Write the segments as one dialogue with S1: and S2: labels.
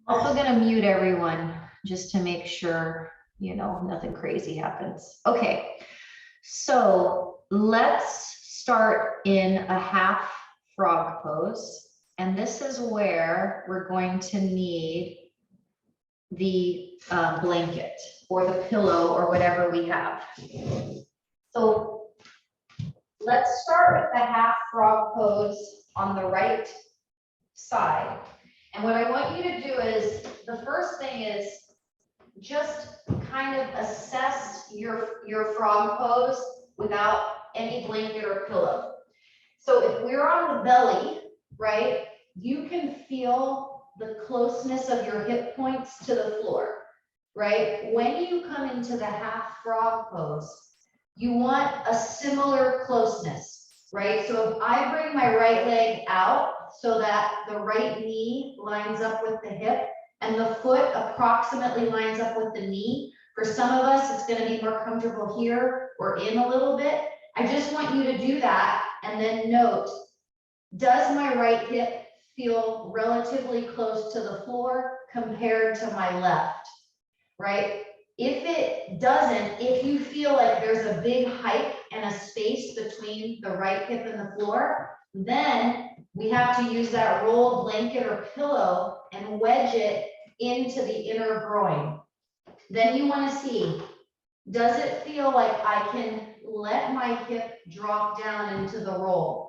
S1: Also gonna mute everyone just to make sure, nothing crazy happens. Okay, so let's start in a half frog pose. And this is where we're going to need the blanket or the pillow or whatever we have. So let's start with the half frog pose on the right side. And what I want you to do is, the first thing is just kind of assess your frog pose without any blanket or pillow. So if we're on the belly, right, you can feel the closeness of your hip points to the floor, right? When you come into the half frog pose, you want a similar closeness, right? So if I bring my right leg out so that the right knee lines up with the hip and the foot approximately lines up with the knee, for some of us, it's going to be more comfortable here or in a little bit. I just want you to do that and then note, does my right hip feel relatively close to the floor compared to my left, right? If it doesn't, if you feel like there's a big hike and a space between the right hip and the floor, then we have to use that rolled blanket or pillow and wedge it into the inner groin. Then you want to see, does it feel like I can let my hip drop down into the roll?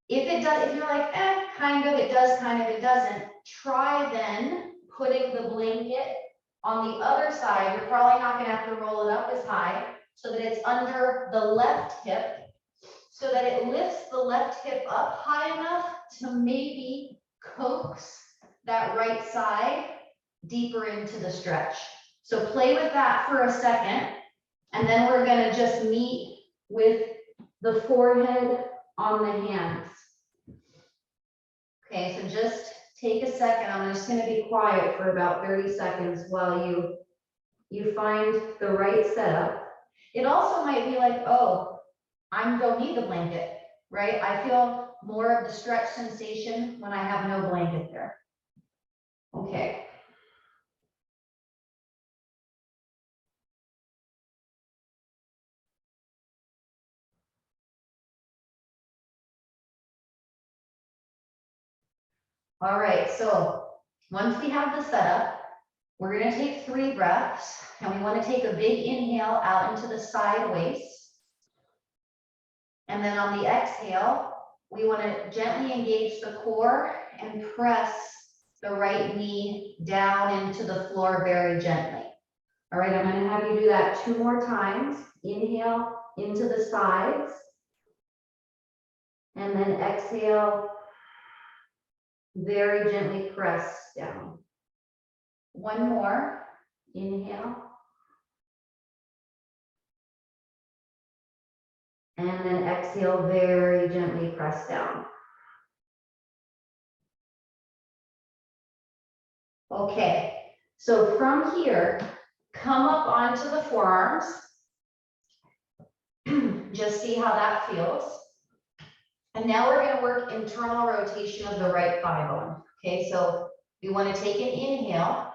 S1: If it does, if you're like, kind of, it does, kind of, it doesn't, try then putting the blanket on the other side. You're probably not gonna have to roll it up as high, so that it's under the left hip, so that it lifts the left hip up high enough to maybe coax that right side deeper into the stretch. So play with that for a second, and then we're gonna just meet with the forehead on the hands. Okay, so just take a second. I'm just going to be quiet for about 30 seconds while you find the right setup. It also might be like, oh, I don't need the blanket, right? I feel more of the stretch sensation when I have no blanket there. Okay. All right, so once we have the setup, we're going to take 3 breaths, and we want to take a big inhale out into the side waist. And then on the exhale, we want to gently engage the core and press the right knee down into the floor very gently. All right, I'm going to have you do that 2 more times. Inhale into the sides, and then exhale, very gently press down. 1 more, inhale. And then exhale, very gently press down. Okay, so from here, come up onto the forearms. Just see how that feels. And now we're going to work internal rotation of the right thigh bone. Okay, so we want to take an inhale.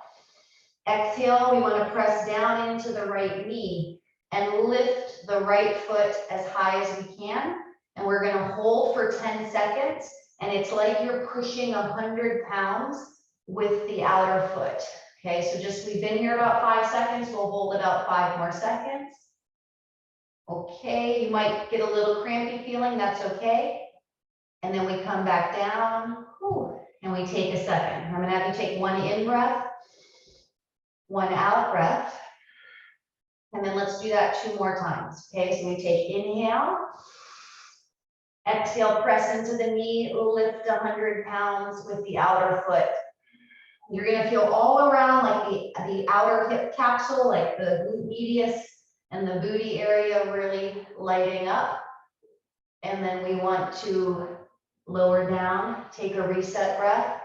S1: Exhale, we want to press down into the right knee and lift the right foot as high as we can. And we're going to hold for 10 seconds. And it's like you're pushing 100 pounds with the outer foot. Okay, so just, we've been here about 5 seconds. We'll hold about 5 more seconds. Okay, you might get a little crampy feeling, that's okay. And then we come back down, and we take a second. I'm gonna have you take 1 in breath, 1 out breath. And then let's do that 2 more times. Okay, so we take inhale, exhale, press into the knee, lift 100 pounds with the outer foot. You're gonna feel all around like the outer hip capsule, like the glute medius and the booty area really lighting up. And then we want to lower down, take a reset breath.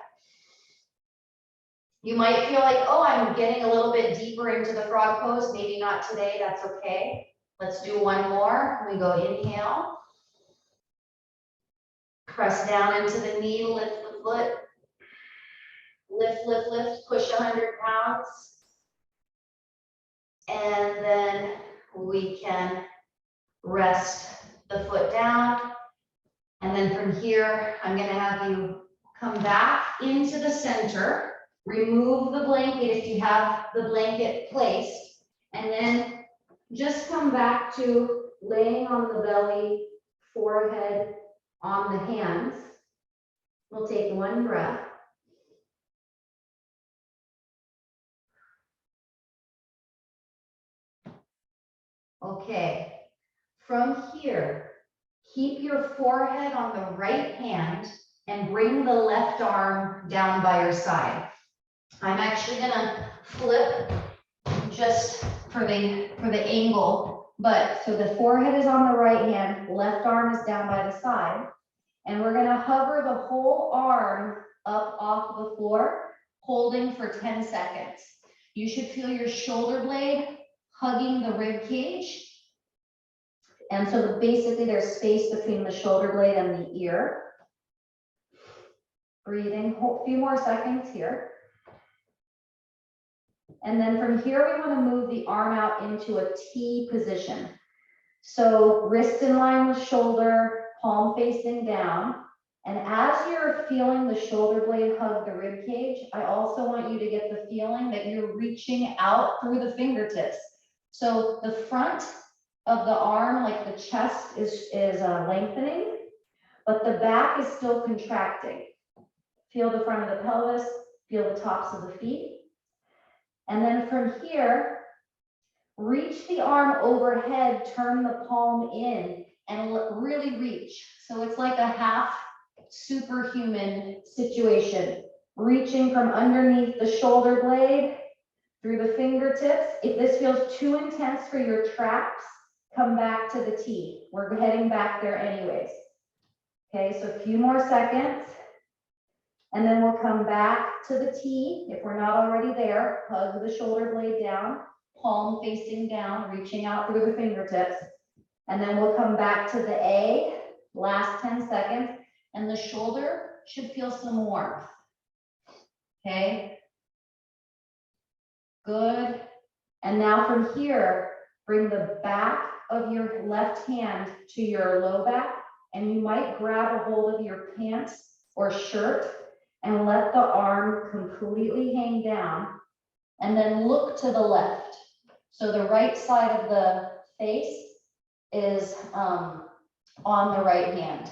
S1: You might feel like, oh, I'm getting a little bit deeper into the frog pose. Maybe not today, that's okay. Let's do 1 more. We go inhale. Press down into the knee, lift the foot. lift, lift, lift, push 100 pounds. And then we can rest the foot down. And then from here, I'm gonna have you come back into the center, remove the blanket if you have the blanket placed, and then just come back to laying on the belly, forehead on the hands. We'll take one breath. Okay, from here, keep your forehead on the right hand and bring the left arm down by your side. I'm actually gonna flip just for the angle, but so the forehead is on the right hand, left arm is down by the side, and we're gonna hover the whole arm up off the floor, holding for 10 seconds. You should feel your shoulder blade hugging the rib cage. And so basically there's space between the shoulder blade and the ear. Breathing, a few more seconds here. And then from here, we want to move the arm out into a T position. So wrist in line with shoulder, palm facing down. And as you're feeling the shoulder blade hug the rib cage, I also want you to get the feeling that you're reaching out through the fingertips. So the front of the arm, like the chest is lengthening, but the back is still contracting. Feel the front of the pelvis, feel the tops of the feet. And then from here, reach the arm overhead, turn the palm in, and really reach. So it's like a half superhuman situation. Reaching from underneath the shoulder blade through the fingertips. If this feels too intense for your traps, come back to the T. We're heading back there anyways. Okay, so a few more seconds. And then we'll come back to the T. If we're not already there, hug the shoulder blade down, palm facing down, reaching out through the fingertips. And then we'll come back to the A, last 10 seconds, and the shoulder should feel some warmth. Okay, good. And now from here, bring the back of your left hand to your low back, and you might grab a hold of your pants or shirt and let the arm completely hang down, and then look to the left. So the right side of the face is on the right hand.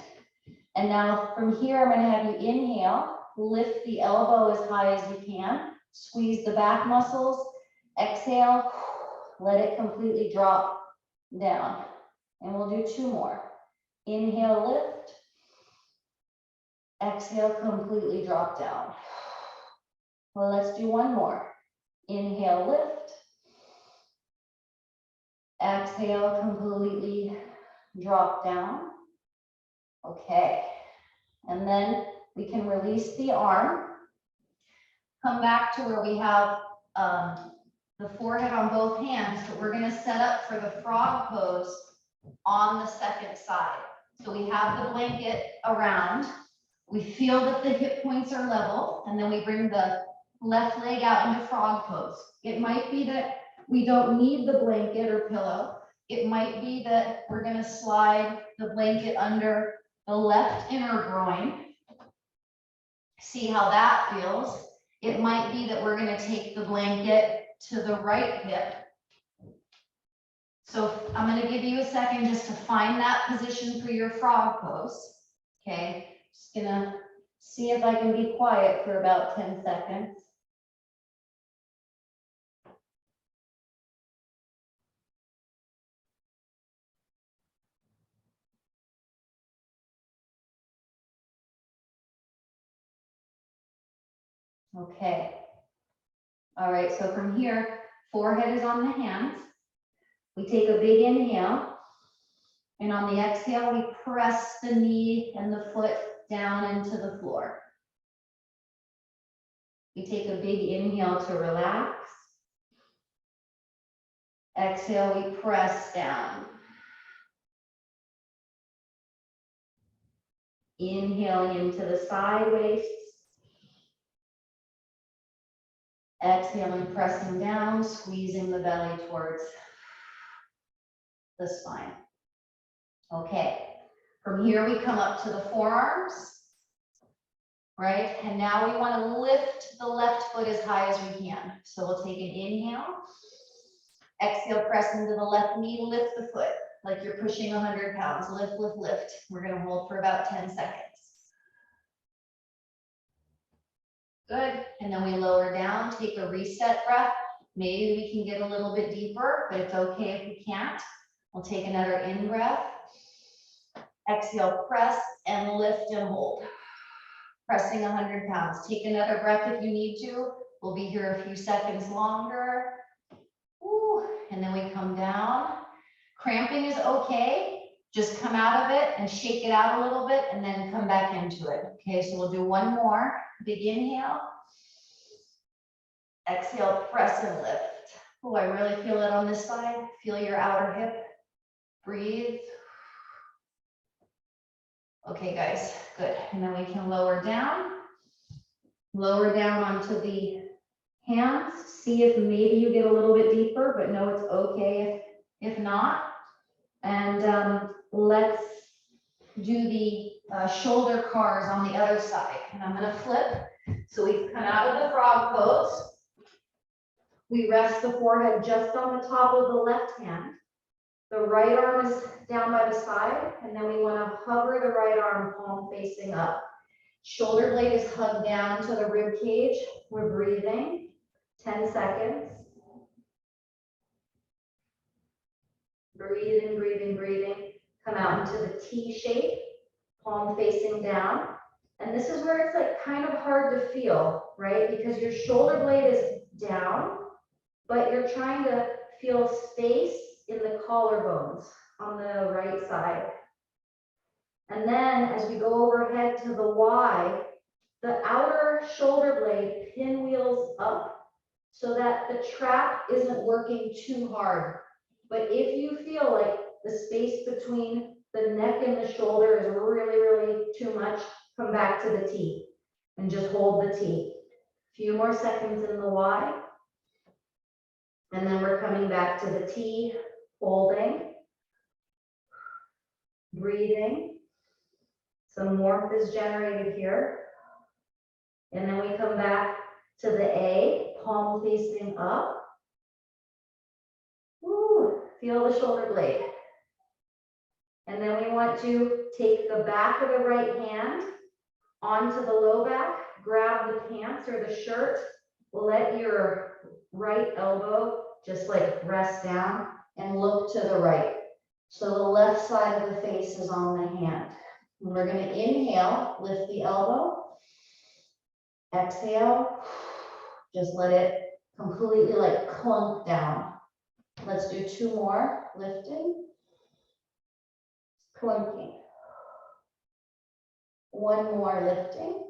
S1: And now from here, I'm gonna have you inhale, lift the elbow as high as you can, squeeze the back muscles, exhale, let it completely drop down. And we'll do 2 more. Inhale, lift. Exhale, completely drop down. Well, let's do 1 more. Inhale, lift. Exhale, completely drop down. Okay. And then we can release the arm. Come back to where we have the forehead on both hands, but we're gonna set up for the frog pose on the second side. So we have the blanket around. We feel that the hip points are level, and then we bring the left leg out into frog pose. It might be that we don't need the blanket or pillow. It might be that we're gonna slide the blanket under the left inner groin. See how that feels. It might be that we're gonna take the blanket to the right hip. So I'm gonna give you a second just to find that position for your frog pose. Okay. Just gonna see if I can be quiet for about 10 seconds. Okay. All right, so from here, forehead is on the hands. We take a big inhale. And on the exhale, we press the knee and the foot down into the floor. We take a big inhale to relax. Exhale, we press down. Inhaling into the side waist. Exhaling, pressing down, squeezing the belly towards the spine. Okay, from here we come up to the forearms, right? And now we want to lift the left foot as high as we can. So we'll take an inhale, exhale, press into the left knee, lift the foot like you're pushing 100 pounds. Lift, lift, lift. We're going to hold for about 10 seconds. Good. And then we lower down, take a reset breath. Maybe we can get a little bit deeper, but it's okay if we can't. We'll take another in breath. Exhale, press and lift and hold. Pressing 100 pounds. Take another breath if you need to. We'll be here a few seconds longer. Ooh. And then we come down. Cramping is okay. Just come out of it and shake it out a little bit and then come back into it. Okay, so we'll do one more. Big inhale. Exhale, press and lift. Oh, I really feel it on this side. Feel your outer hip. Breathe. Okay, guys, good. And then we can lower down onto the hands. See if maybe you get a little bit deeper, but no, it's okay if not. And let's do the shoulder cars on the other side. And I'm gonna flip. So we come out of the frog pose. We rest the forehead just on the top of the left hand. The right arm is down by the side, and then we want to hover the right arm palm facing up. Shoulder blade is hugged down to the rib cage. We're breathing. 10 seconds. Breathing, breathing, breathing. Come out into the T shape, palm facing down. And this is where it's like kind of hard to feel, right? Because your shoulder blade is down, but you're trying to feel space in the collarbones on the right side. And then as we go overhead to the Y, the outer shoulder blade pinwheels up so that the trap isn't working too hard. But if you feel like the space between the neck and the shoulder is really, really too much, come back to the T and just hold the T. A few more seconds in the Y. And then we're coming back to the T, holding, breathing. Some warmth is generated here. And then we come back to the A, palm facing up. Woo, feel the shoulder blade. And then we want to take the back of the right hand onto the low back, grab the pants or the shirt, let your right elbow just like rest down and look to the right. So the left side of the face is on the hand. We're going to inhale, lift the elbow. Exhale, just let it completely like clunk down. Let's do two more, lifting, clunking. One more lifting.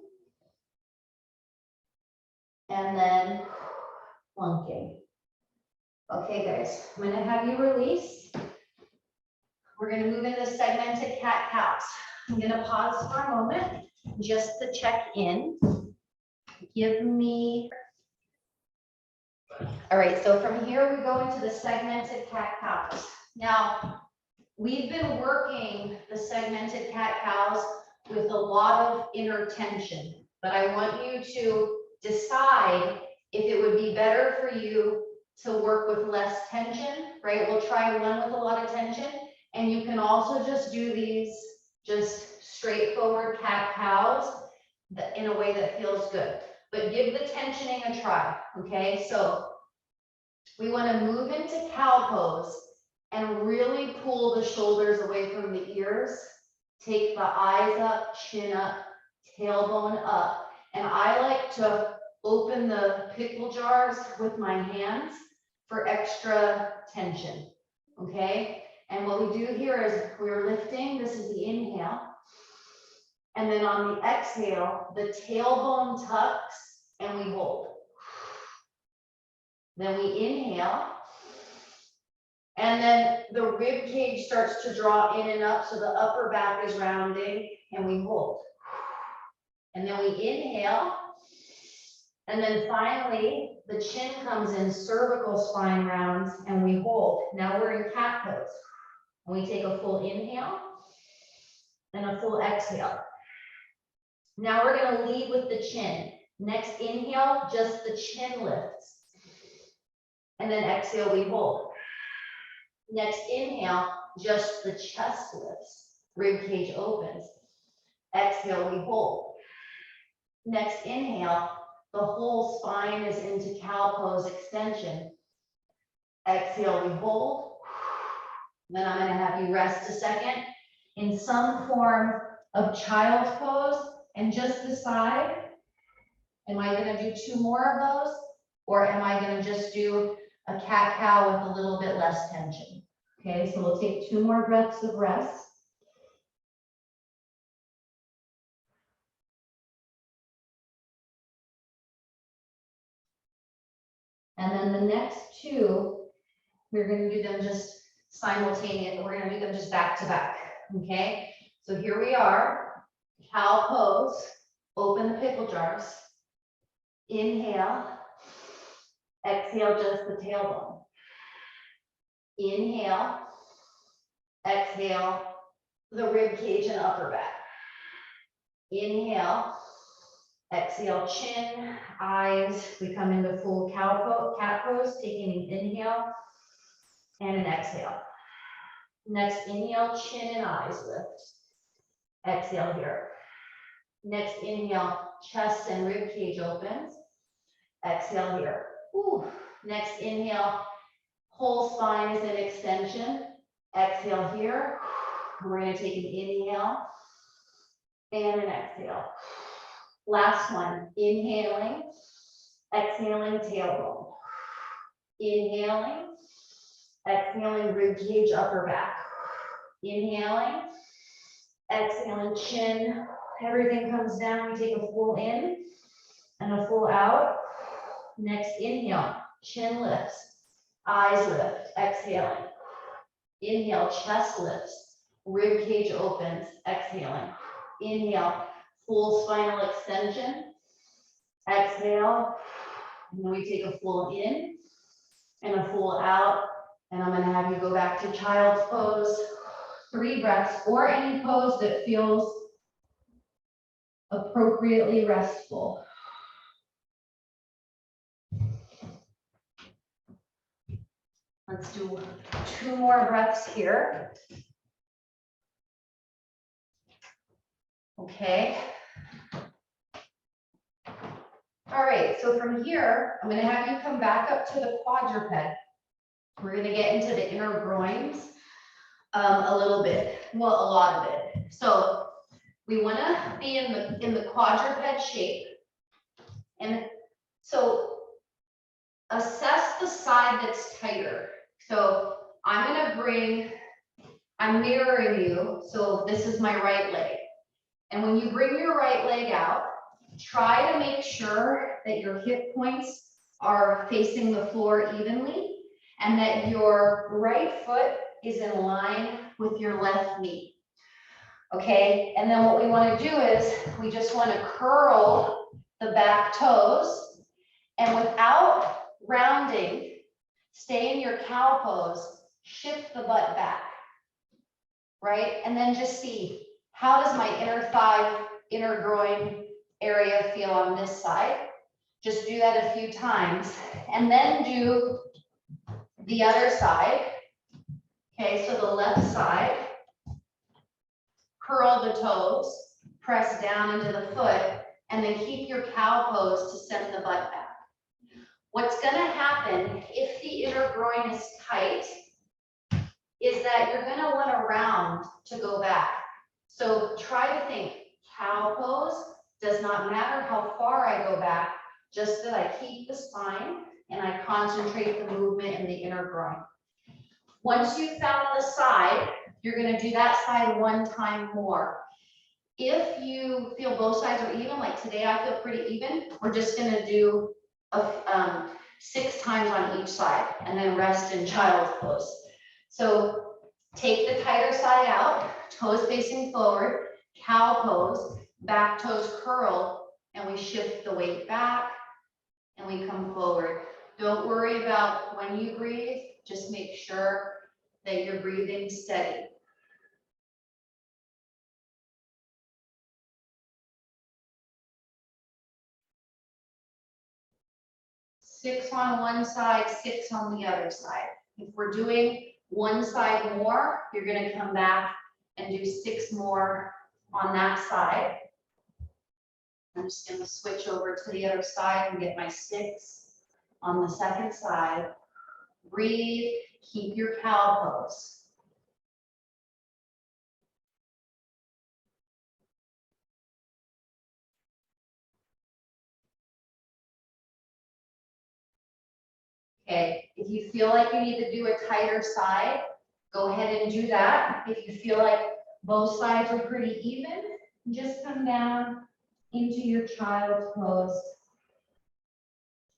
S1: And then clunking. Okay, guys, I'm gonna have you release. We're gonna move into segmented cat-cows. I'm gonna pause for a moment just to check in. Give me, all right, so from here we go into the segmented cat-cows. Now, we've been working the segmented cat-cows with a lot of inner tension, but I want you to decide if it would be better for you to work with less tension, right? We'll try one with a lot of tension, and you can also just do these just straightforward cat-cows in a way that feels good. But give the tensioning a try, okay? So we want to move into cow pose and really pull the shoulders away from the ears. Take the eyes up, chin up, tailbone up. And I like to open the pickle jars with my hands for extra tension, okay? And what we do here is we're lifting, this is the inhale. And then on the exhale, the tailbone tucks and we hold. Then we inhale. And then the rib cage starts to draw in and up, so the upper back is rounding and we hold. And then we inhale. And then finally, the chin comes in, cervical spine rounds, and we hold. Now we're in cat pose. And we take a full inhale and a full exhale. Now we're going to lead with the chin. Next inhale, just the chin lifts. And then exhale, we hold. Next inhale, just the chest lifts. Rib cage opens. Exhale, we hold. Next inhale, the whole spine is into cow pose extension. Exhale, we hold. Then I'm going to have you rest a second in some form of child's pose and just decide, am I going to do 2 more of those? Or am I going to just do a cat-cow with a little bit less tension? Okay, so we'll take 2 more breaths of rest. And then the next 2, we're going to do them just simultaneous. We're going to do them just back to back. Okay, so here we are, cow pose, open the pickle jars. Inhale, exhale just the tailbone. Inhale, exhale, the rib cage and upper back. Inhale, exhale, chin, eyes. We come into full cow pose, cat pose, taking an inhale and an exhale. Next inhale, chin and eyes lift. Exhale here. Next inhale, chest and rib cage opens. Exhale here. Ooh. Next inhale, whole spine is in extension. Exhale here. We're going to take an inhale and an exhale. Last one, inhaling, exhaling tailbone. Inhaling, exhaling rib cage upper back. Inhaling, exhaling chin. Everything comes down. We take a full in and a full out. Next inhale, chin lifts, eyes lift, exhaling. Inhale, chest lifts, rib cage opens, exhaling. Inhale, full spinal extension. Exhale, and then we take a full in and a full out. And I'm going to have you go back to child's pose, 3 breaths, or any pose that feels appropriately restful. Let's do 2 more breaths here. Okay. All right, so from here, I'm going to have you come back up to the quadruped. We're going to get into the inner groins a little bit, well, a lot of it. So we want to be in the quadruped shape. And so assess the side that's tighter. So I'm mirroring you. So this is my right leg. And when you bring your right leg out, try to make sure that your hip points are facing the floor evenly and that your right foot is in line with your left knee. Okay, and then what we want to do is we just want to curl the back toes, and without rounding, stay in your cow pose, shift the butt back, right? And then just see, how does my inner thigh, inner groin area feel on this side? Just do that a few times, and then do the other side. Okay, so the left side, curl the toes, press down into the foot, and then keep your cow pose to send the butt back. What's going to happen if the inner groin is tight is that you're going to want to round to go back. So try to think, cow pose, does not matter how far I go back, just that I keep the spine and I concentrate the movement in the inner groin. Once you've found the side, you're going to do that side 1 time more. If you feel both sides are even, like today I feel pretty even, we're just going to do 6 times on each side and then rest in child's pose. So take the tighter side out, toes facing forward, cow pose, back toes curl, and we shift the weight back and we come forward. Don't worry about when you breathe, just make sure that you're breathing steady. Six on one side, six on the other side. If we're doing one side more, you're going to come back and do six more on that side. I'm just going to switch over to the other side and get my six on the second side. Breathe, keep your cow pose. Okay, if you feel like you need to do a tighter side, go ahead and do that. If you feel like both sides are pretty even, just come down into your child's pose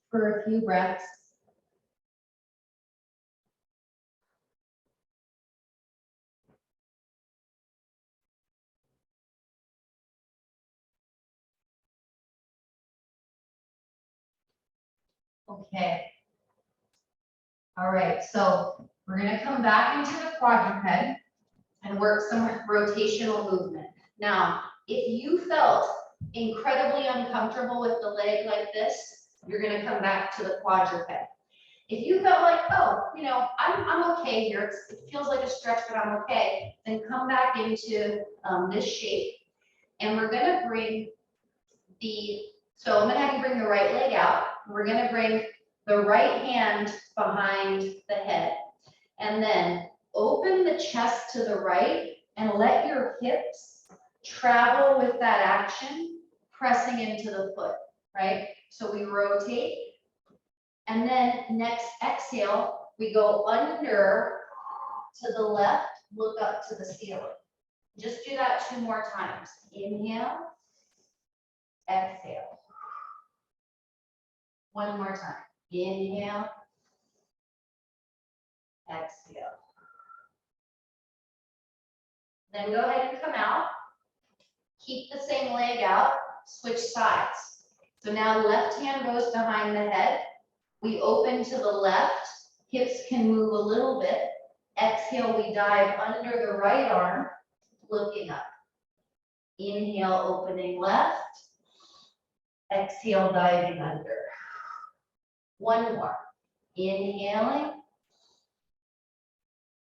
S1: for a few breaths. Okay. All right, so we're going to come back into the quadruped and work some rotational movement. Now, if you felt incredibly uncomfortable with the leg like this, you're going to come back to the quadruped. If you felt like, oh, you know, I'm okay here, it feels like a stretch, but I'm okay, then come back into this shape. And we're going to bring so I'm going to have you bring the right leg out. We're going to bring the right hand behind the head. And then open the chest to the right and let your hips travel with that action, pressing into the foot, right? So we rotate. And then next exhale, we go under to the left, look up to the ceiling. Just do that 2 more times. Inhale, exhale. 1 more time. Inhale, exhale. Then go ahead and come out. Keep the same leg out, switch sides. So now left hand goes behind the head. We open to the left, hips can move a little bit. Exhale, we dive under the right arm, looking up. Inhale, opening left. Exhale, diving under. 1 more. Inhaling.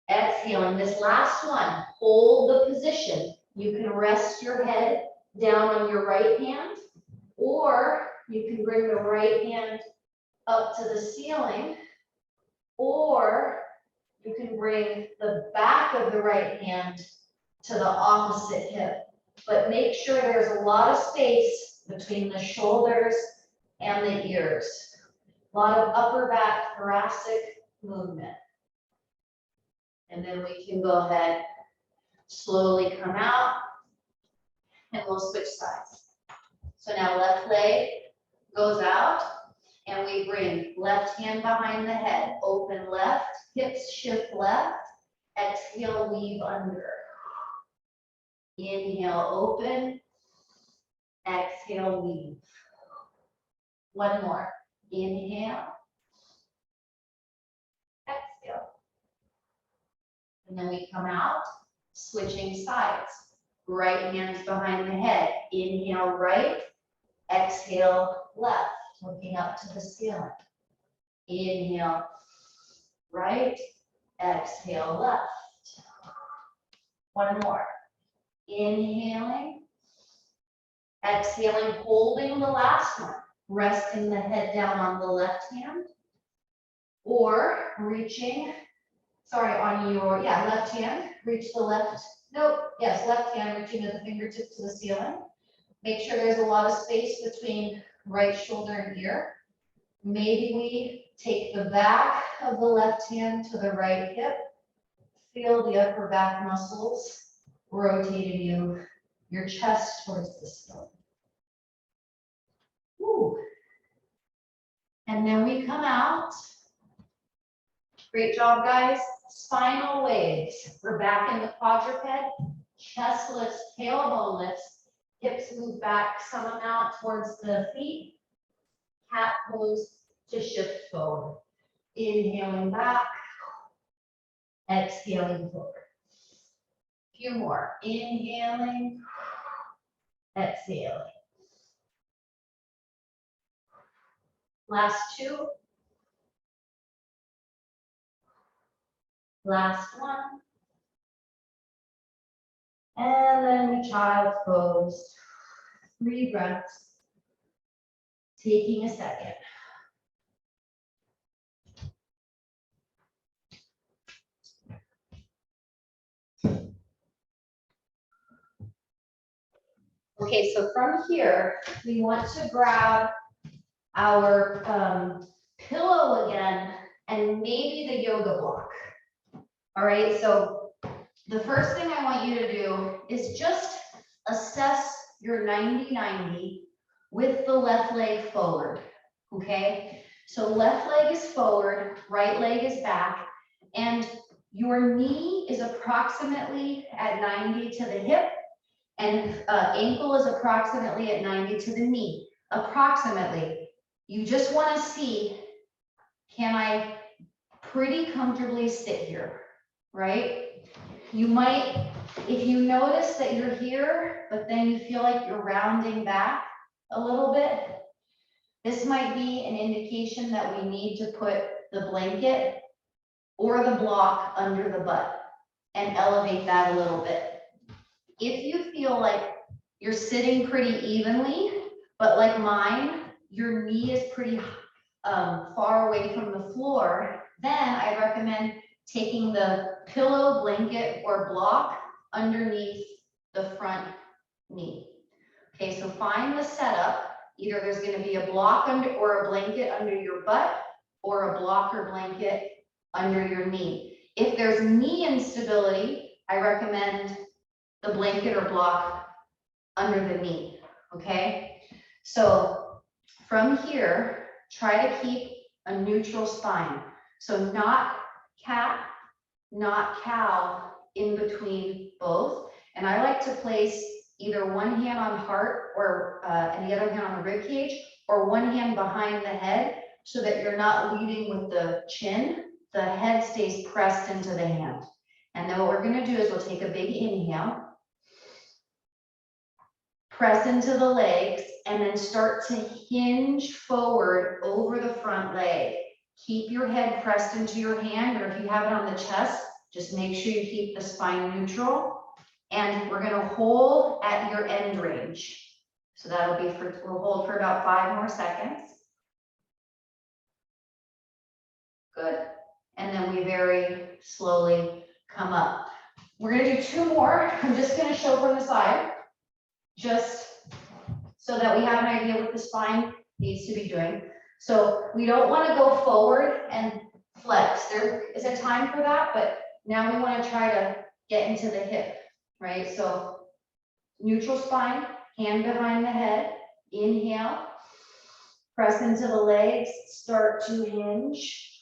S1: Exhaling. This last one, hold the position. You can rest your head down on your right hand, or you can bring the right hand up to the ceiling, or you can bring the back of the right hand to the opposite hip. But make sure there's a lot of space between the shoulders and the ears. A lot of upper back thoracic movement. And then we can go ahead, slowly come out, and we'll switch sides. So now left leg goes out, and we bring left hand behind the head, open left, hips shift left, exhale, weave under. Inhale, open, exhale, weave. 1 more. Inhale, exhale. And then we come out, switching sides. Right hand's behind the head. Inhale, right, exhale, left, looking up to the ceiling. Inhale, right, exhale, left. 1 more. Inhaling, exhaling, holding the last one. Resting the head down on the left hand, or reaching, on your, left hand, reach the left, left hand, reaching with the fingertips to the ceiling. Make sure there's a lot of space between right shoulder and ear. Maybe we take the back of the left hand to the right hip. Feel the upper back muscles rotating your chest towards the ceiling. Ooh. And then we come out. Great job, guys. Spinal waves. We're back in the quadruped. Chest lifts, tailbone lifts. Hips move back some amount towards the feet. Cat pose to shift forward. Inhaling back, exhaling forward. A few more. Inhaling, exhaling. Last two. Last one. And then we child's pose. 3 breaths. Taking a second. Okay, so from here, we want to grab our pillow again and maybe the yoga block. All right, so the first thing I want you to do is just assess your 90-90 with the left leg forward, okay? So left leg is forward, right leg is back, and your knee is approximately at 90 to the hip, and ankle is approximately at 90 to the knee, approximately. You just want to see, can I pretty comfortably sit here, right? You might, if you notice that you're here, but then you feel like you're rounding back a little bit, this might be an indication that we need to put the blanket or the block under the butt and elevate that a little bit. If you feel like you're sitting pretty evenly, but like mine, your knee is pretty far away from the floor, then I recommend taking the pillow, blanket, or block underneath the front knee. Okay, so find the setup. Either there's going to be a block under or a blanket under your butt, or a block or blanket under your knee. If there's knee instability, I recommend the blanket or block under the knee. Okay, so from here, try to keep a neutral spine. So not cat, not cow, in between both. And I like to place either one hand on heart or and the other hand on the rib cage, or one hand behind the head, so that you're not leading with the chin. The head stays pressed into the hand. And then what we're going to do is we'll take a big inhale, press into the legs, and then start to hinge forward over the front leg. Keep your head pressed into your hand, or if you have it on the chest, just make sure you keep the spine neutral. And we're going to hold at your end range. So that'll be for, we'll hold for about 5 more seconds. Good. And then we very slowly come up. We're going to do 2 more. I'm just going to show from the side, just so that we have an idea what the spine needs to be doing. So we don't want to go forward and flex. There is a time for that, but now we want to try to get into the hip, right? So neutral spine, hand behind the head, inhale, press into the legs, start to hinge.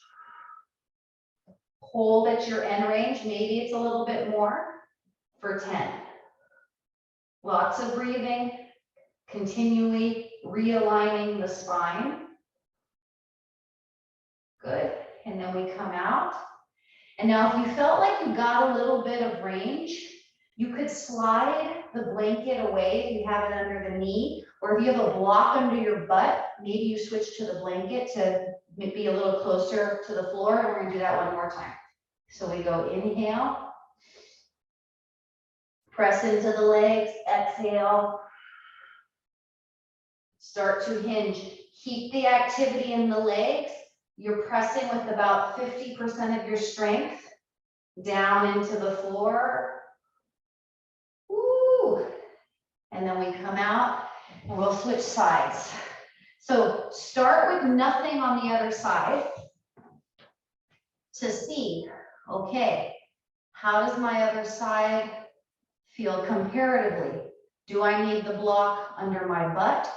S1: Hold at your end range, maybe it's a little bit more, for 10. Lots of breathing, continually realigning the spine. Good, and then we come out. And now if you felt like you got a little bit of range, you could slide the blanket away if you have it under the knee, or if you have a block under your butt, maybe you switch to the blanket to be a little closer to the floor, and we're gonna do that one more time. So we go inhale, press into the legs, exhale, start to hinge. Keep the activity in the legs. You're pressing with about 50% of your strength down into the floor. Woo! And then we come out and we'll switch sides. So start with nothing on the other side to see, okay, how does my other side feel comparatively? Do I need the block under my butt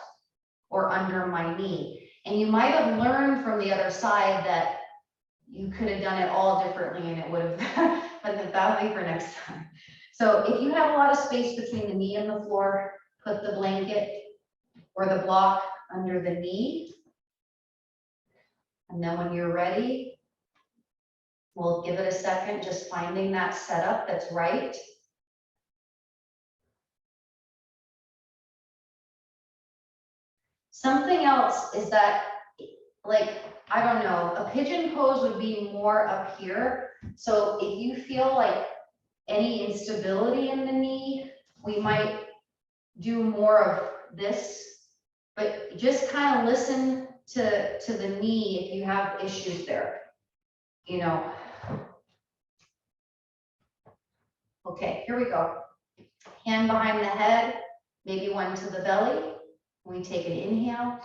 S1: or under my knee? And you might have learned from the other side that you could have done it all differently and it would have, but that'll be for next time. So if you have a lot of space between the knee and the floor, put the blanket or the block under the knee. And then when you're ready, we'll give it a second, just finding that setup that's right. Something else is that, like, I don't know, a pigeon pose would be more up here. So if you feel like any instability in the knee, we might do more of this, but just kind of listen to the knee if you have issues there, you know. Okay, here we go. Hand behind the head, maybe one to the belly. We take an inhale,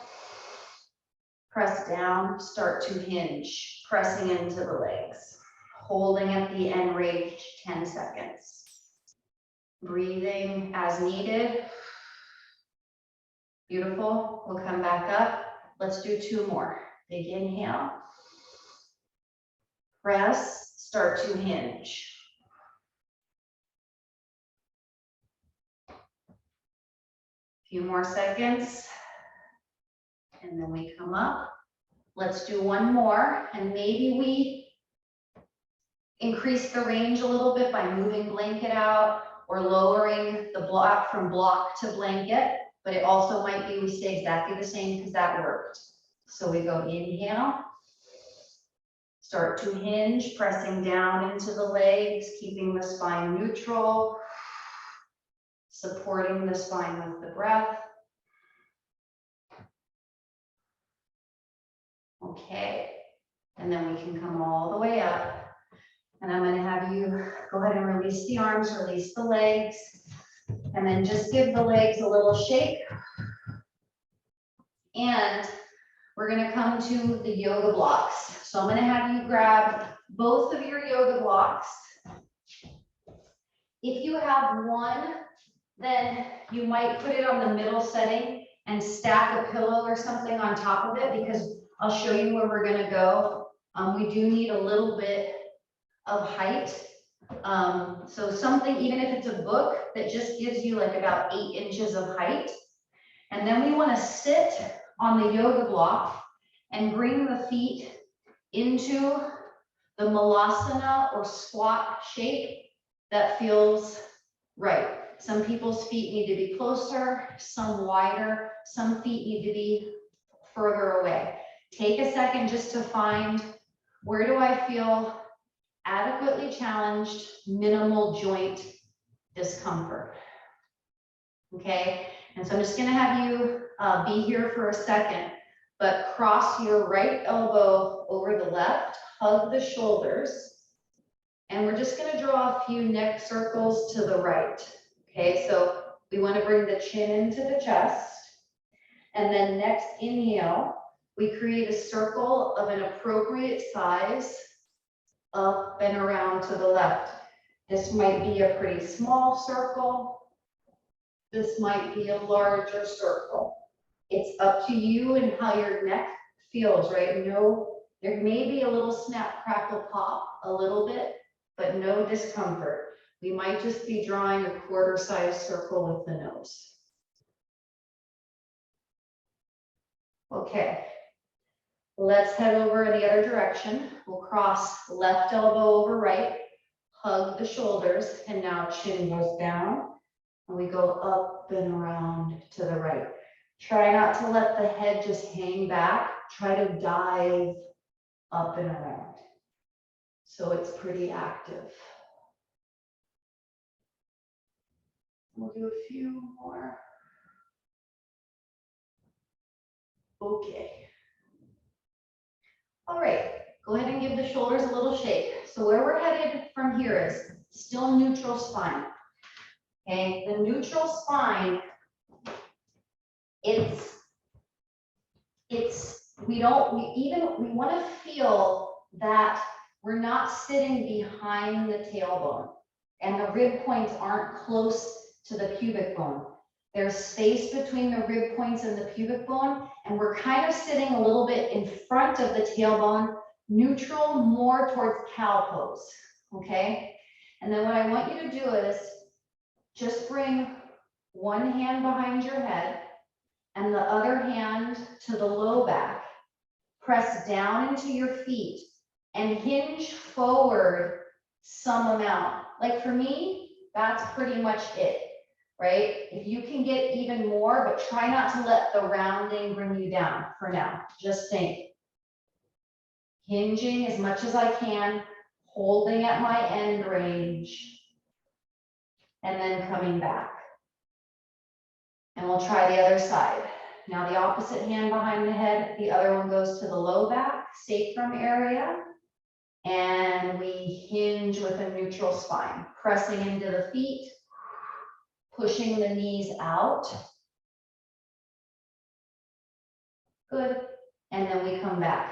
S1: press down, start to hinge, pressing into the legs, holding at the end range 10 seconds. Breathing as needed. Beautiful. We'll come back up. Let's do 2 more. Big inhale. Press, start to hinge. Few more seconds. And then we come up. Let's do 1 more. And maybe we increase the range a little bit by moving blanket out or lowering the block from block to blanket. But it also might be we stay exactly the same because that worked. So we go inhale, start to hinge, pressing down into the legs, keeping the spine neutral, supporting the spine with the breath. Okay, and then we can come all the way up. And I'm going to have you go ahead and release the arms, release the legs, and then just give the legs a little shake. And we're going to come to the yoga blocks. So I'm going to have you grab both of your yoga blocks. If you have one, then you might put it on the middle setting and stack a pillow or something on top of it, because I'll show you where we're going to go. We do need a little bit of height. So something, even if it's a book, that just gives you like about 8 inches of height. And then we want to sit on the yoga block and bring the feet into the malasana or squat shape that feels right. Some people's feet need to be closer, some wider, some feet need to be further away. Take a second just to find, where do I feel adequately challenged, minimal joint discomfort? Okay, and so I'm just going to have you be here for a second, but cross your right elbow over the left, hug the shoulders, and we're just going to draw a few neck circles to the right. Okay, so we want to bring the chin into the chest, and then next inhale, we create a circle of an appropriate size up and around to the left. This might be a pretty small circle. This might be a larger circle. It's up to you and how your neck feels, right? No, there may be a little snap, crackle, pop a little bit, but no discomfort. We might just be drawing a quarter-sized circle with the nose. Okay, let's head over in the other direction. We'll cross left elbow over right, hug the shoulders, and now chin goes down, and we go up and around to the right. Try not to let the head just hang back. Try to dive up and around. So it's pretty active. We'll do a few more. Okay. All right, go ahead and give the shoulders a little shake. So where we're headed from here is still neutral spine. Okay, the neutral spine, we want to feel that we're not sitting behind the tailbone and the rib points aren't close to the pubic bone. There's space between the rib points and the pubic bone, and we're kind of sitting a little bit in front of the tailbone, neutral, more towards cow pose, okay? And then what I want you to do is just bring one hand behind your head and the other hand to the low back. Press down into your feet and hinge forward some amount. Like for me, that's pretty much it, right? If you can get even more, but try not to let the rounding bring you down for now. Just think. Hinging as much as I can, holding at my end range, and then coming back. And we'll try the other side. Now the opposite hand behind the head, the other one goes to the low back, sacrum area. And we hinge with a neutral spine, pressing into the feet, pushing the knees out. Good. And then we come back.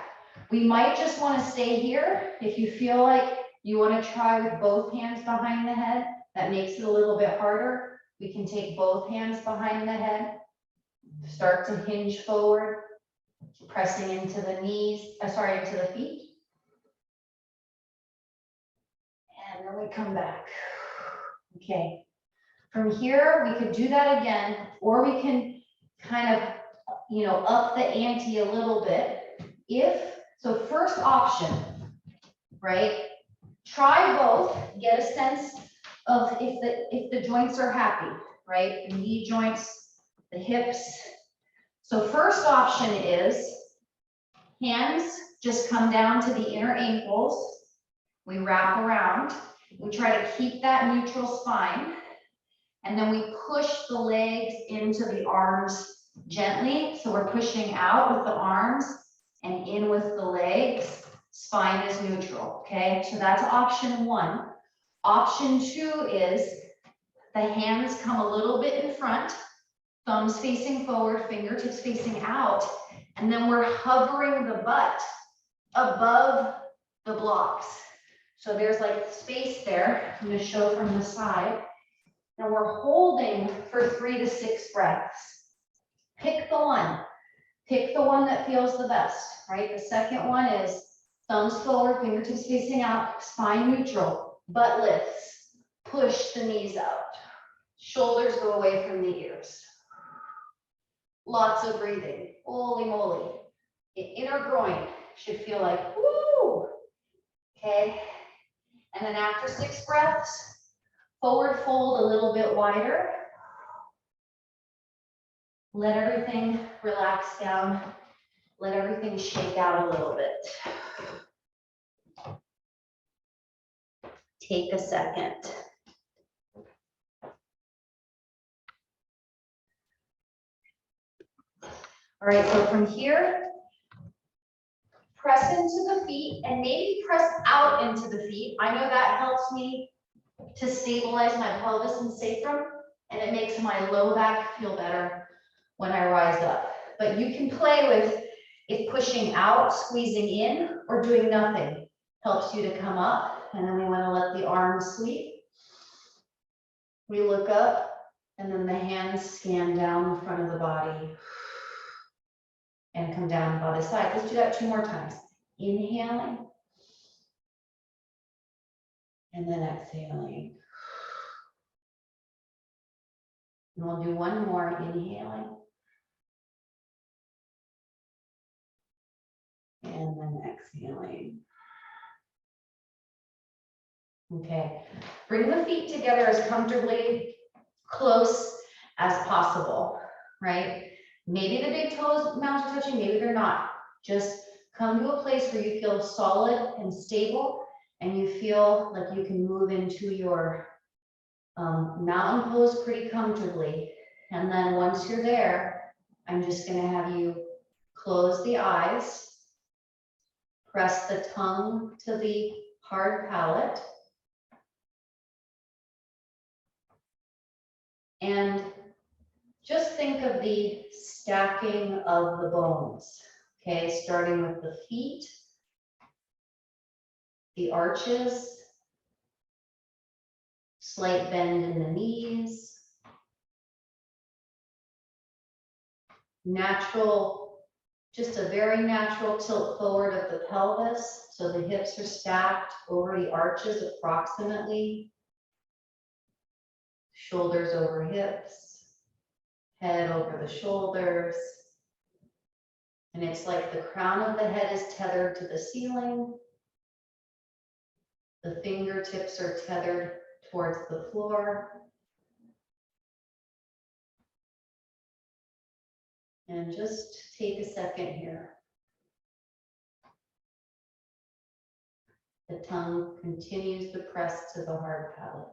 S1: We might just want to stay here. If you feel like you want to try with both hands behind the head, that makes it a little bit harder. We can take both hands behind the head, start to hinge forward, pressing into the knees, into the feet. And then we come back. Okay. From here, we could do that again, or we can kind of, up the ante a little bit. So first option, right? Try both, get a sense of if the joints are happy, right? The knee joints, the hips. So first option is hands just come down to the inner ankles. We wrap around. We try to keep that neutral spine. And then we push the legs into the arms gently. So we're pushing out with the arms and in with the legs. Spine is neutral, okay? So that's option one. Option two is the hands come a little bit in front, thumbs facing forward, fingertips facing out, and then we're hovering the butt above the blocks. So there's like space there. I'm going to show from the side. And we're holding for 3 to 6 breaths. Pick the one. Pick the one that feels the best, right? The second one is thumbs forward, fingertips facing out, spine neutral, butt lifts. Push the knees out. Shoulders go away from the ears. Lots of breathing. Holy moly. The inner groin should feel like, woo! Okay. And then after 6 breaths, forward fold a little bit wider. Let everything relax down. Let everything shake out a little bit. Take a second. All right, so from here, press into the feet and maybe press out into the feet. I know that helps me to stabilize my pelvis and sacrum, and it makes my low back feel better when I rise up. But you can play with if pushing out, squeezing in, or doing nothing helps you to come up. And then we want to let the arms sweep. We look up, and then the hands scan down the front of the body and come down by the side. Let's do that 2 more times. Inhaling, and then exhaling. And we'll do 1 more, inhaling. And then exhaling. Okay, bring the feet together as comfortably close as possible, right? Maybe the big toes mounds are touching, maybe they're not. Just come to a place where you feel solid and stable and you feel like you can move into your mountain pose pretty comfortably. And then once you're there, I'm just going to have you close the eyes, press the tongue to the hard palate, and just think of the stacking of the bones. Okay, starting with the feet, the arches, slight bend in the knees, natural, just a very natural tilt forward of the pelvis. So the hips are stacked over the arches approximately. Shoulders over hips, head over the shoulders. And it's like the crown of the head is tethered to the ceiling. The fingertips are tethered towards the floor. And just take a second here. The tongue continues to press to the hard palate.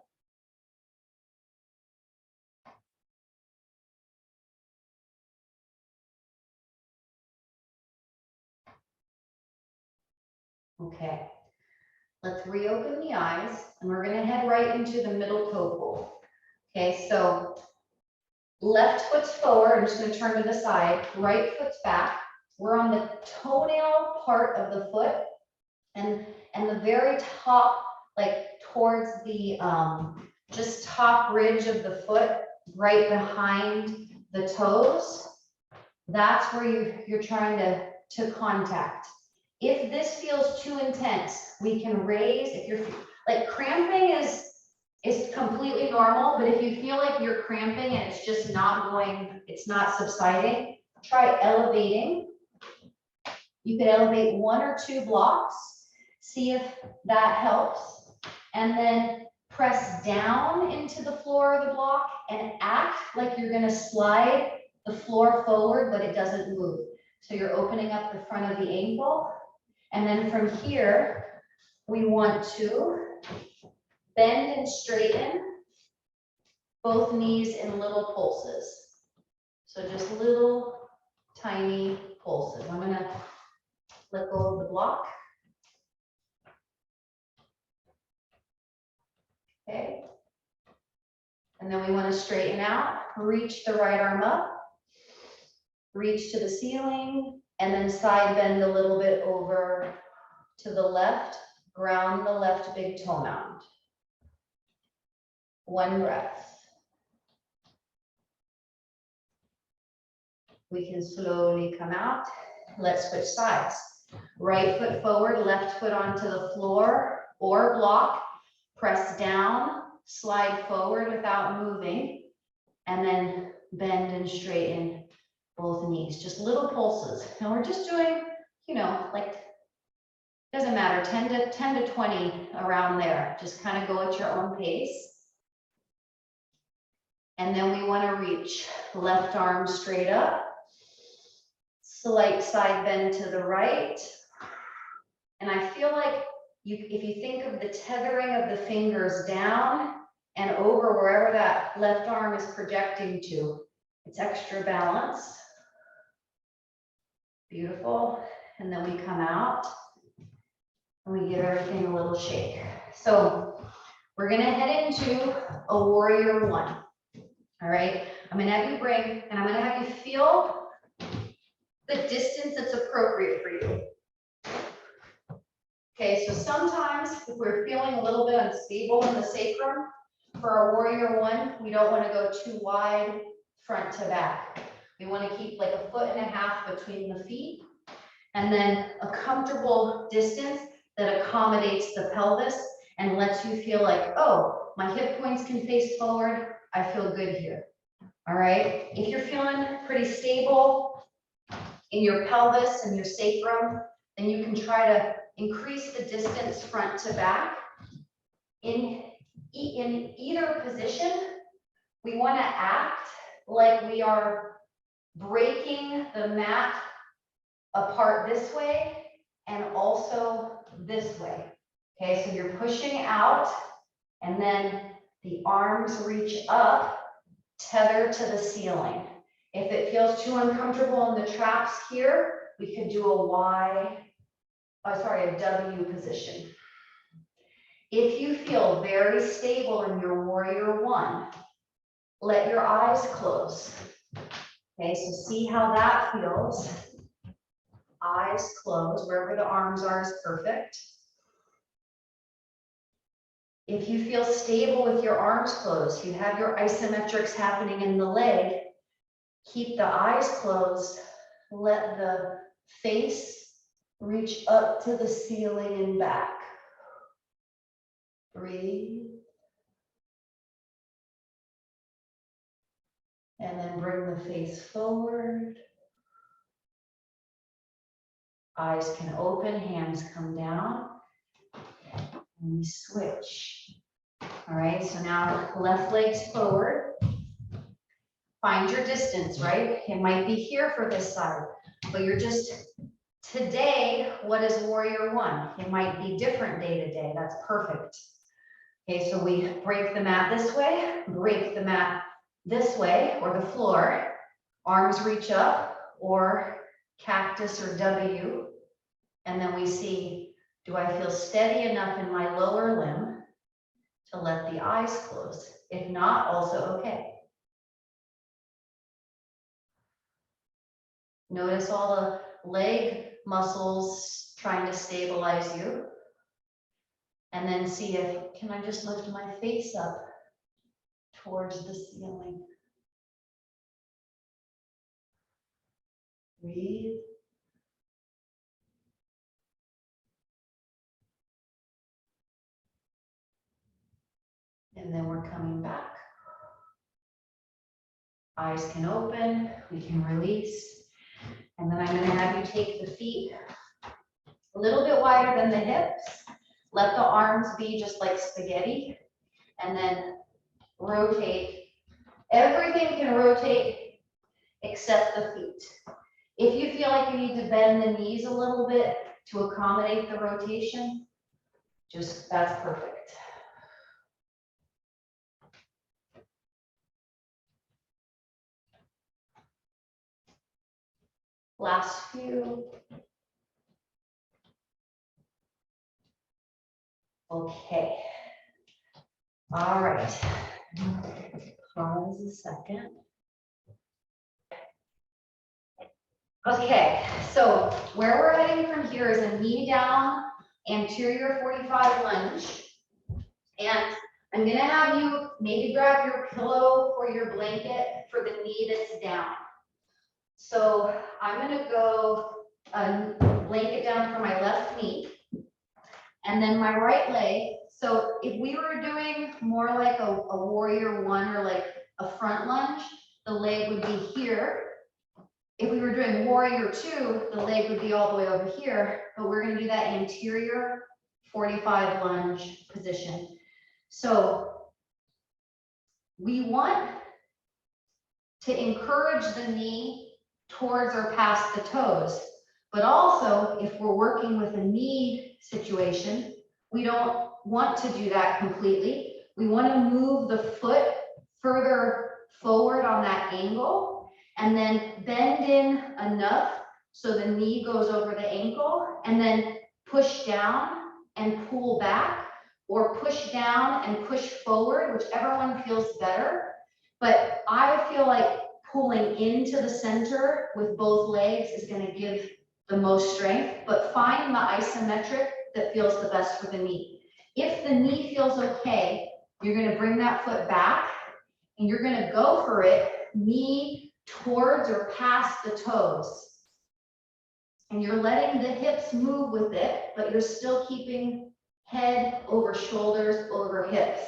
S1: Okay, let's reopen the eyes and we're gonna head right into the middle toe pull. Okay, so left foot's forward, I'm just gonna turn to the side, right foot's back. We're on the toenail part of the foot and the very top, like towards the just top ridge of the foot, right behind the toes. That's where you're trying to contact. If this feels too intense, we can raise. If you're like cramping is completely normal, but if you feel like you're cramping and it's just not going, it's not subsiding, try elevating. You could elevate 1 or 2 blocks, see if that helps, and then press down into the floor of the block and act like you're going to slide the floor forward, but it doesn't move. So you're opening up the front of the ankle. And then from here, we want to bend and straighten both knees in little pulses. So just little tiny pulses. I'm going to let go of the block. Okay. And then we want to straighten out, reach the right arm up, reach to the ceiling, and then side bend a little bit over to the left, ground the left big toe mound. 1 breath. We can slowly come out. Let's switch sides. Right foot forward, left foot onto the floor or block. Press down, slide forward without moving, and then bend and straighten both knees. Just little pulses. And we're just doing, you know, like, doesn't matter, 10 to 20 around there. Just kind of go at your own pace. And then we want to reach left arm straight up. Slight side bend to the right. And I feel like if you think of the tethering of the fingers down and over wherever that left arm is projecting to, it's extra balance. Beautiful. And then we come out and we give everything a little shake. So we're going to head into a warrior 1. All right. I'm going to have you bring, and I'm going to have you feel the distance that's appropriate for you. Okay, so sometimes if we're feeling a little bit unstable in the sacrum, for our warrior 1, we don't want to go too wide front to back. We want to keep like 1.5 feet between the feet, and then a comfortable distance that accommodates the pelvis and lets you feel like, oh, my hip points can face forward. I feel good here. All right. If you're feeling pretty stable in your pelvis and your sacrum, then you can try to increase the distance front to back. In either position, we want to act like we are breaking the mat apart this way and also this way. Okay, so you're pushing out and then the arms reach up, tether to the ceiling. If it feels too uncomfortable in the traps here, we could do a W position. If you feel very stable in your warrior 1, let your eyes close. Okay, so see how that feels. Eyes closed, wherever the arms are is perfect. If you feel stable with your arms closed, you have your isometrics happening in the leg, keep the eyes closed, let the face reach up to the ceiling and back. Breathe. And then bring the face forward. Eyes can open, hands come down, and we switch. All right, so now left leg's forward. Find your distance, right? It might be here for this side, but you're just, today, what is warrior one? It might be different day to day. That's perfect. Okay, so we break the mat this way, break the mat this way, or the floor. Arms reach up, or cactus or W. And then we see, do I feel steady enough in my lower limb to let the eyes close? If not, also okay. Notice all the leg muscles trying to stabilize you. And then see if, can I just lift my face up towards the ceiling? Breathe. And then we're coming back. Eyes can open, we can release. And then I'm going to have you take the feet a little bit wider than the hips. Let the arms be just like spaghetti. And then rotate. Everything can rotate except the feet. If you feel like you need to bend the knees a little bit to accommodate the rotation, just that's perfect. Last few. Okay. All right. Pause a second. Okay, so where we're heading from here is a knee down, anterior 45 lunge. And I'm gonna have you maybe grab your pillow or your blanket for the knee that's down. So I'm gonna go blanket down for my left knee. And then my right leg. So if we were doing more like a warrior one or like a front lunge, the leg would be here. If we were doing warrior two, the leg would be all the way over here, but we're going to do that anterior 45 lunge position. So we want to encourage the knee towards or past the toes, but also if we're working with a knee situation, we don't want to do that completely. We want to move the foot further forward on that angle and then bend in enough so the knee goes over the ankle, and then push down and pull back, or push down and push forward, whichever one feels better. But I feel like pulling into the center with both legs is going to give the most strength, but find the isometric that feels the best for the knee. If the knee feels okay, you're going to bring that foot back and you're going to go for it, knee towards or past the toes. And you're letting the hips move with it, but you're still keeping head over shoulders over hips.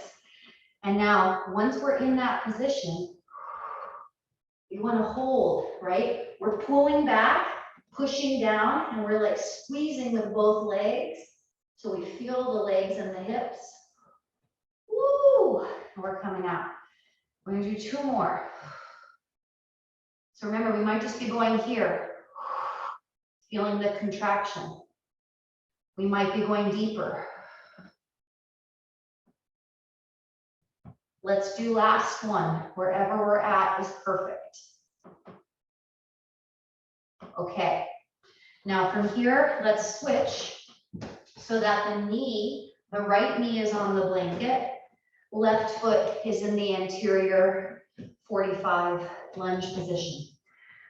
S1: And now, once we're in that position, we want to hold, right? We're pulling back, pushing down, and we're like squeezing with both legs. So we feel the legs and the hips. Woo! And we're coming out. We're going to do two more. So remember, we might just be going here, feeling the contraction. We might be going deeper. Let's do last one. Wherever we're at is perfect. Okay. Now from here, let's switch so that the knee, the right knee is on the blanket, left foot is in the anterior 45 lunge position.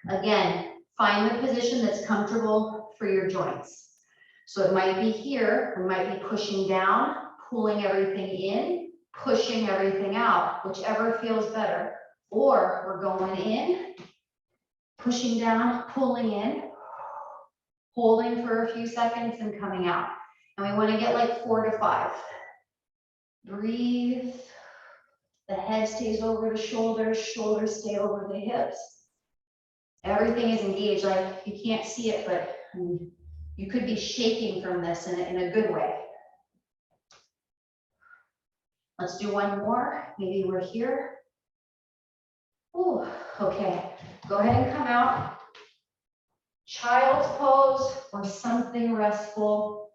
S1: Again, find the position that's comfortable for your joints. So it might be here, we might be pushing down, pulling everything in, pushing everything out, whichever feels better. Or we're going in, pushing down, pulling in, holding for a few seconds and coming out. And we want to get like 4 to 5. Breathe. The head stays over the shoulders, shoulders stay over the hips. Everything is engaged. Like you can't see it, but you You could be shaking from this in a good way. Let's do one more. Maybe we're here. Ooh, okay. Go ahead and come out. Child's pose or something restful.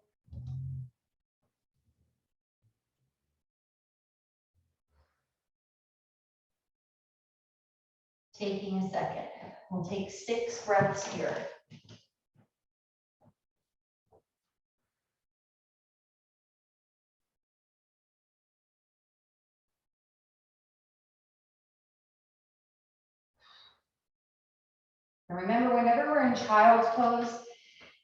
S1: Taking a second. We'll take 6 breaths here. And remember, whenever we're in child's pose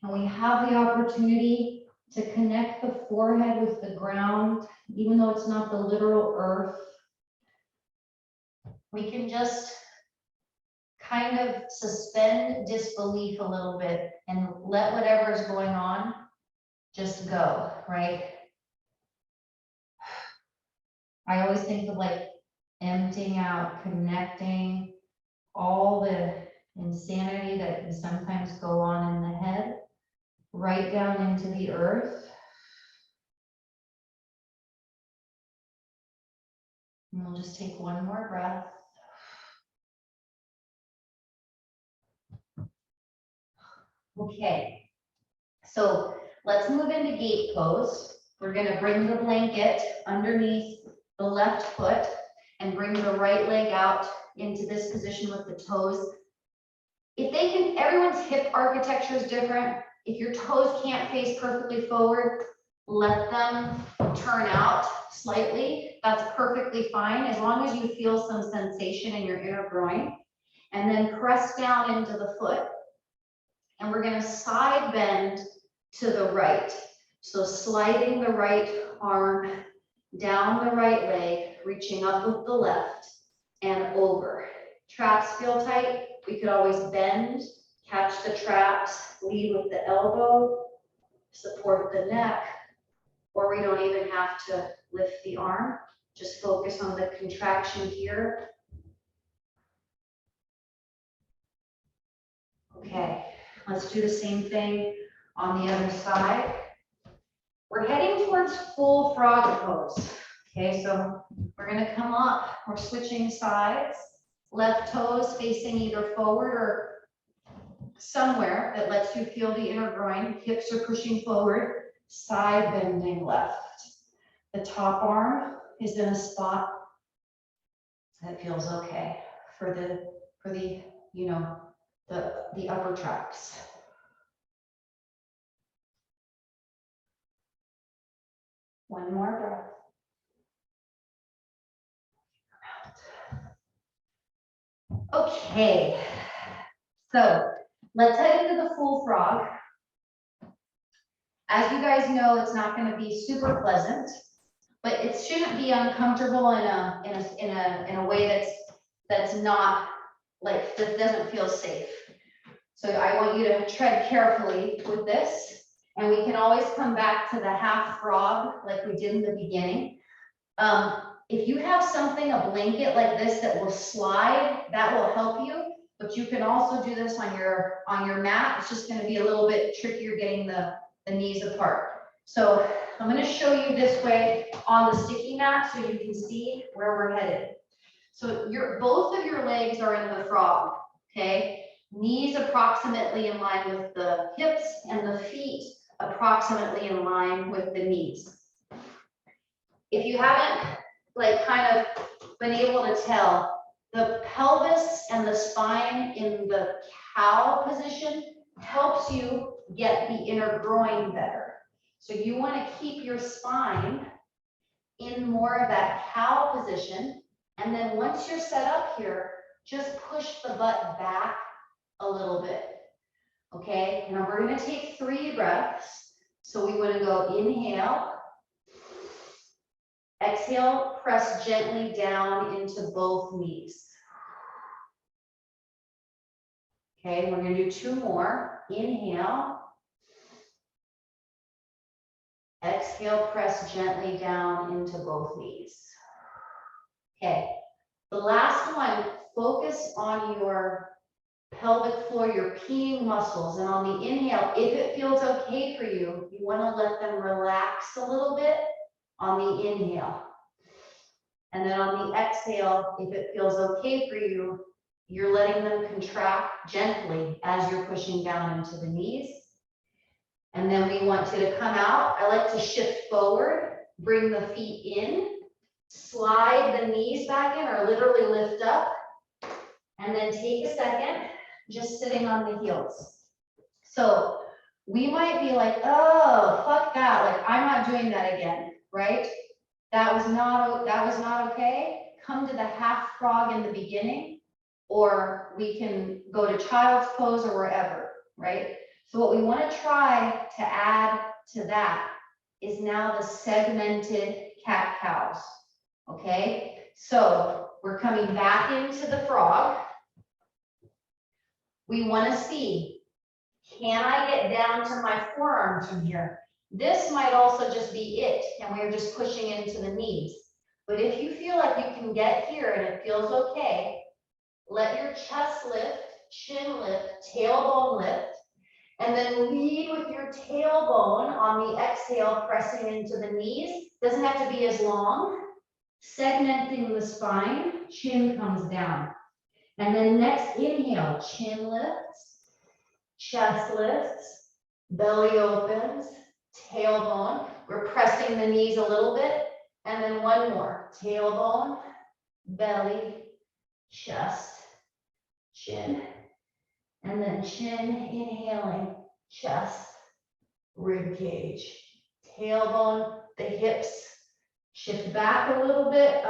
S1: and we have the opportunity to connect the forehead with the ground, even though it's not the literal earth, we can just kind of suspend disbelief a little bit and let whatever is going on just go, right? I always think of like emptying out, connecting all the insanity that can sometimes go on in the head right down into the earth. And we'll just take one more breath. Okay, so let's move into gate pose. We're going to bring the blanket underneath the left foot and bring the right leg out into this position with the toes. If they can, everyone's hip architecture is different. If your toes can't face perfectly forward, let them turn out slightly. That's perfectly fine, as long as you feel some sensation in your inner groin. And then press down into the foot. And we're going to side bend to the right. So sliding the right arm down the right leg, reaching up with the left and over. Traps feel tight. We could always bend, catch the traps, lead with the elbow, support the neck, or we don't even have to lift the arm. Just focus on the contraction here. Okay, let's do the same thing on the other side. We're heading towards full frog pose. Okay, so we're going to come up, we're switching sides, left toes facing either forward or somewhere that lets you feel the inner groin, hips are pushing forward, side bending left. The top arm is in a spot that feels okay for the you know, the upper traps. One more breath. Okay, so let's head into the full frog. As you guys know, it's not going to be super pleasant, but it shouldn't be uncomfortable in a way that's not like, that doesn't feel safe. So I want you to tread carefully with this, and we can always come back to the half frog like we did in the beginning. If you have something, a blanket like this that will slide, that will help you, but you can also do this on your mat. It's just going to be a little bit trickier getting the knees apart. So I'm going to show you this way on the sticky mat so you can see where we're headed. So both of your legs are in the frog, okay? Knees approximately in line with the hips and the feet approximately in line with the knees. If you haven't like kind of been able to tell, the pelvis and the spine in the cow position helps you get the inner groin better. So you want to keep your spine in more of that cow position. And then once you're set up here, just push the butt back a little bit. Okay, now we're going to take 3 breaths. So we want to go inhale. Exhale, press gently down into both knees. Okay, we're going to do 2 more. Inhale. Exhale, press gently down into both knees. Okay, the last one, focus on your pelvic floor, your peeing muscles. And on the inhale, if it feels okay for you, you want to let them relax a little bit on the inhale. And then on the exhale, if it feels okay for you, you're letting them contract gently as you're pushing down into the knees. And then we want you to come out. I like to shift forward, bring the feet in, slide the knees back in or literally lift up. And then take a second, just sitting on the heels. So we might be like, oh, fuck that. Like, I'm not doing that again, right? That was not okay. Come to the half frog in the beginning, or we can go to child's pose or wherever, right? So what we want to try to add to that is now the segmented cat-cows, okay? So we're coming back into the frog. We want to see, can I get down to my forearms from here? This might also just be it, and we're just pushing into the knees. But if you feel like you can get here and it feels okay, let your chest lift, chin lift, tailbone lift, and then lead with your tailbone on the exhale, pressing into the knees. Doesn't have to be as long. Segmenting the spine, chin comes down. And then next inhale, chin lifts, chest lifts, belly opens, tailbone. We're pressing the knees a little bit. And then one more, tailbone, belly, chest, chin. And then chin, inhaling, chest, rib cage, tailbone, the hips. Shift back a little bit,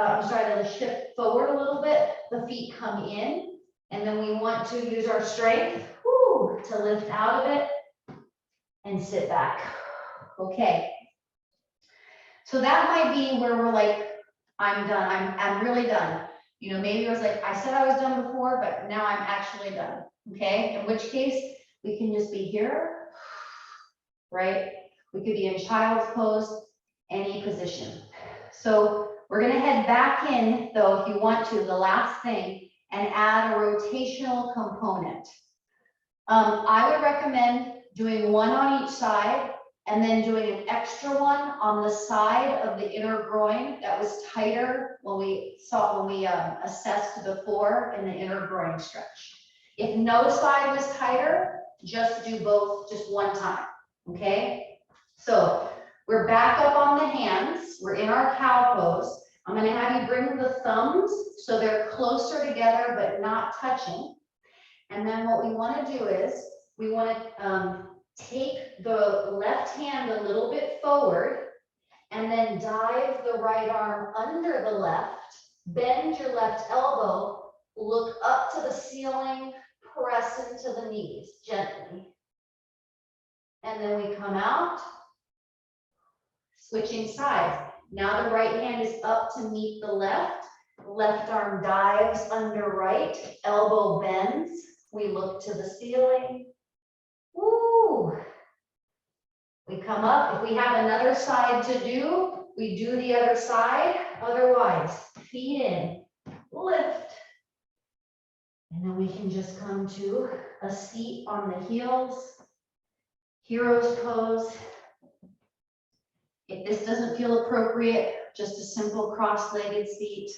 S1: shift forward a little bit, the feet come in, and then we want to use our strength to lift out of it and sit back. Okay. So that might be where we're like, I'm done, I'm really done. You know, maybe it was like, I said I was done before, but now I'm actually done, okay? In which case, we can just be here, right? We could be in child's pose, any position. So we're gonna head back in, though, if you want to, the last thing, and add a rotational component. I would recommend doing one on each side and then doing an extra one on the side of the inner groin that was tighter when we assessed before in the inner groin stretch. If no side was tighter, just do both just one time, okay? So we're back up on the hands. We're in our cow pose. I'm going to have you bring the thumbs so they're closer together but not touching. And then what we want to do is we want to take the left hand a little bit forward and then dive the right arm under the left, bend your left elbow, look up to the ceiling, press into the knees gently. And then we come out. Switching sides. Now the right hand is up to meet the left. Left arm dives under right. Elbow bends. We look to the ceiling. Woo! We come up. If we have another side to do, we do the other side. Otherwise, feet in, lift. And then we can just come to a seat on the heels. Hero's pose. If this doesn't feel appropriate, just a simple cross-legged seat.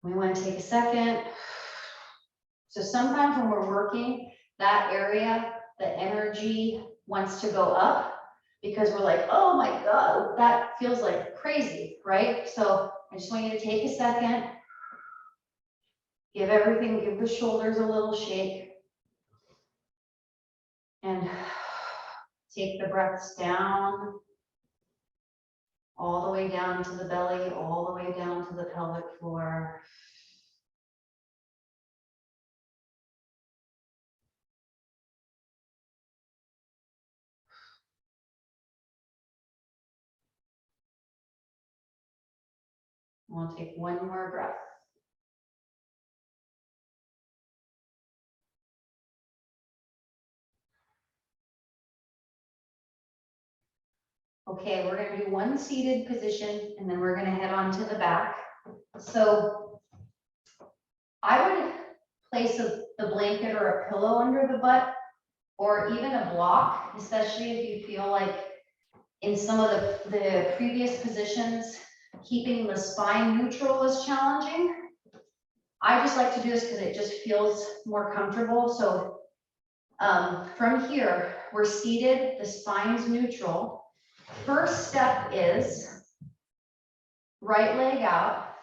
S1: We want to take a second. So sometimes when we're working that area, the energy wants to go up because we're like, oh my God, that feels like crazy, right? So I just want you to take a second, give the shoulders a little shake, and take the breaths down, all the way down to the belly, all the way down to the pelvic floor. We'll take one more breath. Okay, we're going to do one seated position and then we're going to head on to the back. So I would place the blanket or a pillow under the butt, or even a block, especially if you feel like in some of the previous positions, keeping the spine neutral is challenging. I just like to do this because it just feels more comfortable. So from here, we're seated, the spine's neutral. First step is right leg out,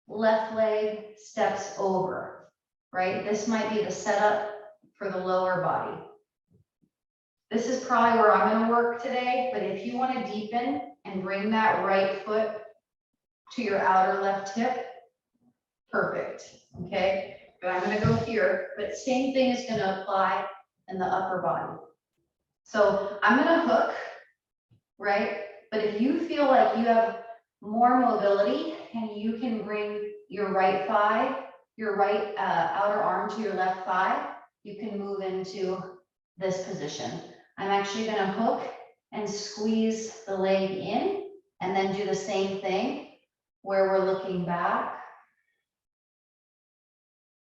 S1: left leg steps over, right? This might be the setup for the lower body. This is probably where I'm going to work today, but if you want to deepen and bring that right foot to your outer left hip, perfect, okay? But I'm going to go here, but same thing is going to apply in the upper body. So I'm going to hook, right? But if you feel like you have more mobility and you can bring your right thigh, your right outer arm to your left thigh, you can move into this position. I'm actually going to hook and squeeze the leg in and then do the same thing where we're looking back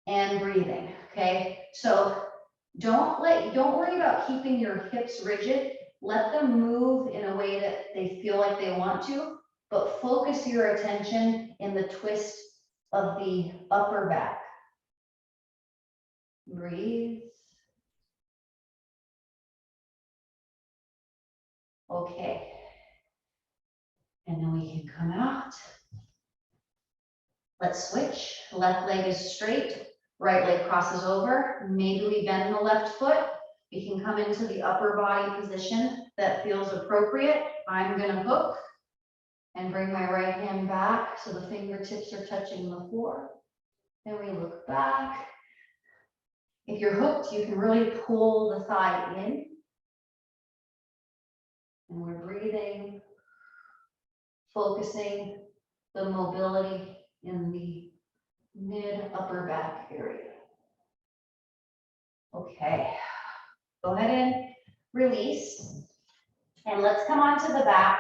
S1: and breathing, okay? So don't worry about keeping your hips rigid. Let them move in a way that they feel like they want to, but focus your attention in the twist of the upper back. Breathe. Okay. And then we can come out. Let's switch. Left leg is straight, right leg crosses over. Maybe we bend the left foot. We can come into the upper body position that feels appropriate. I'm gonna hook and bring my right hand back so the fingertips are touching the floor. Then we look back. If you're hooked, you can really pull the thigh in. And we're breathing, focusing the mobility in the mid upper back area. Okay, go ahead and release. And let's come onto the back.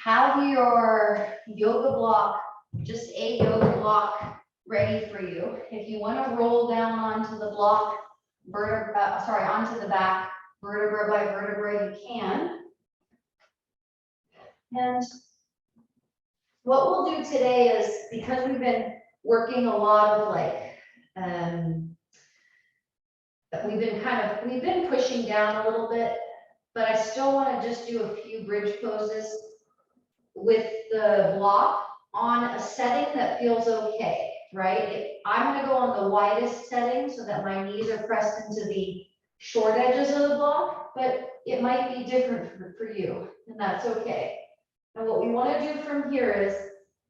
S1: Have your yoga block, just a yoga block ready for you. If you want to roll down onto the block, onto the back, vertebra by vertebra, you can. And what we'll do today is, because we've been working a lot of we've been pushing down a little bit, but I still want to just do a few bridge poses with the block on a setting that feels okay, right? I'm going to go on the widest setting so that my knees are pressed into the short edges of the block, but it might be different for you, and that's okay. And what we want to do from here is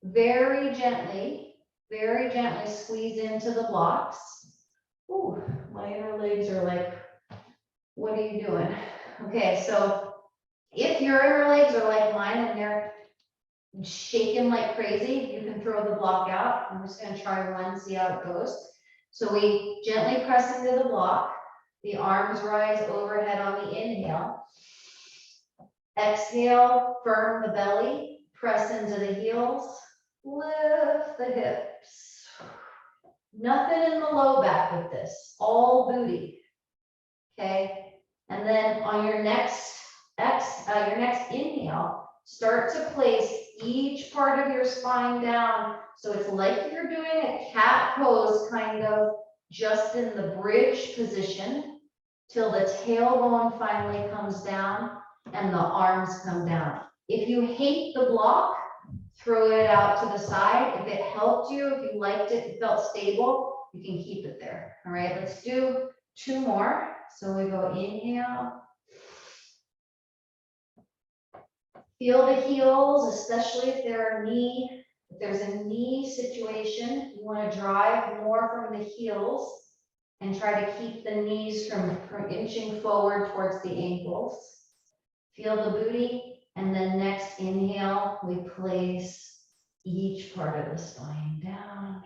S1: very gently squeeze into the blocks. Ooh, my inner legs are like, what are you doing? Okay, so if your inner legs are like mine and they're shaking like crazy, you can throw the block out. I'm just going to try one, see how it goes. So we gently press into the block. The arms rise overhead on the inhale. Exhale, firm the belly, press into the heels, lift the hips. Nothing in the low back with this, all booty. Okay, and then on your next inhale, start to place each part of your spine down. So it's like you're doing a cat pose, kind of just in the bridge position till the tailbone finally comes down and the arms come down. If you hate the block, throw it out to the side. If it helped you, if you liked it, it felt stable, you can keep it there. All right, let's do two more. So we go inhale. Feel the heels, especially if there's a knee situation. You want to drive more from the heels and try to keep the knees from inching forward towards the ankles. Feel the booty, and then next inhale, we place each part of the spine down.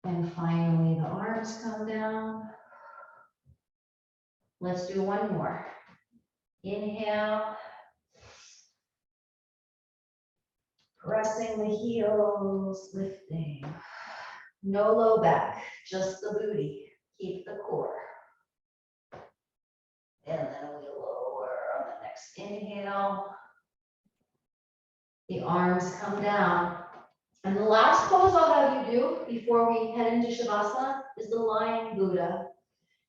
S1: And finally, the arms come down. Let's do one more. Inhale. Pressing the heels, lifting. No low back, just the booty. Keep the core. And then we lower on the next inhale. The arms come down. And the last pose I'll have you do before we head into Shavasana is the lying Buddha.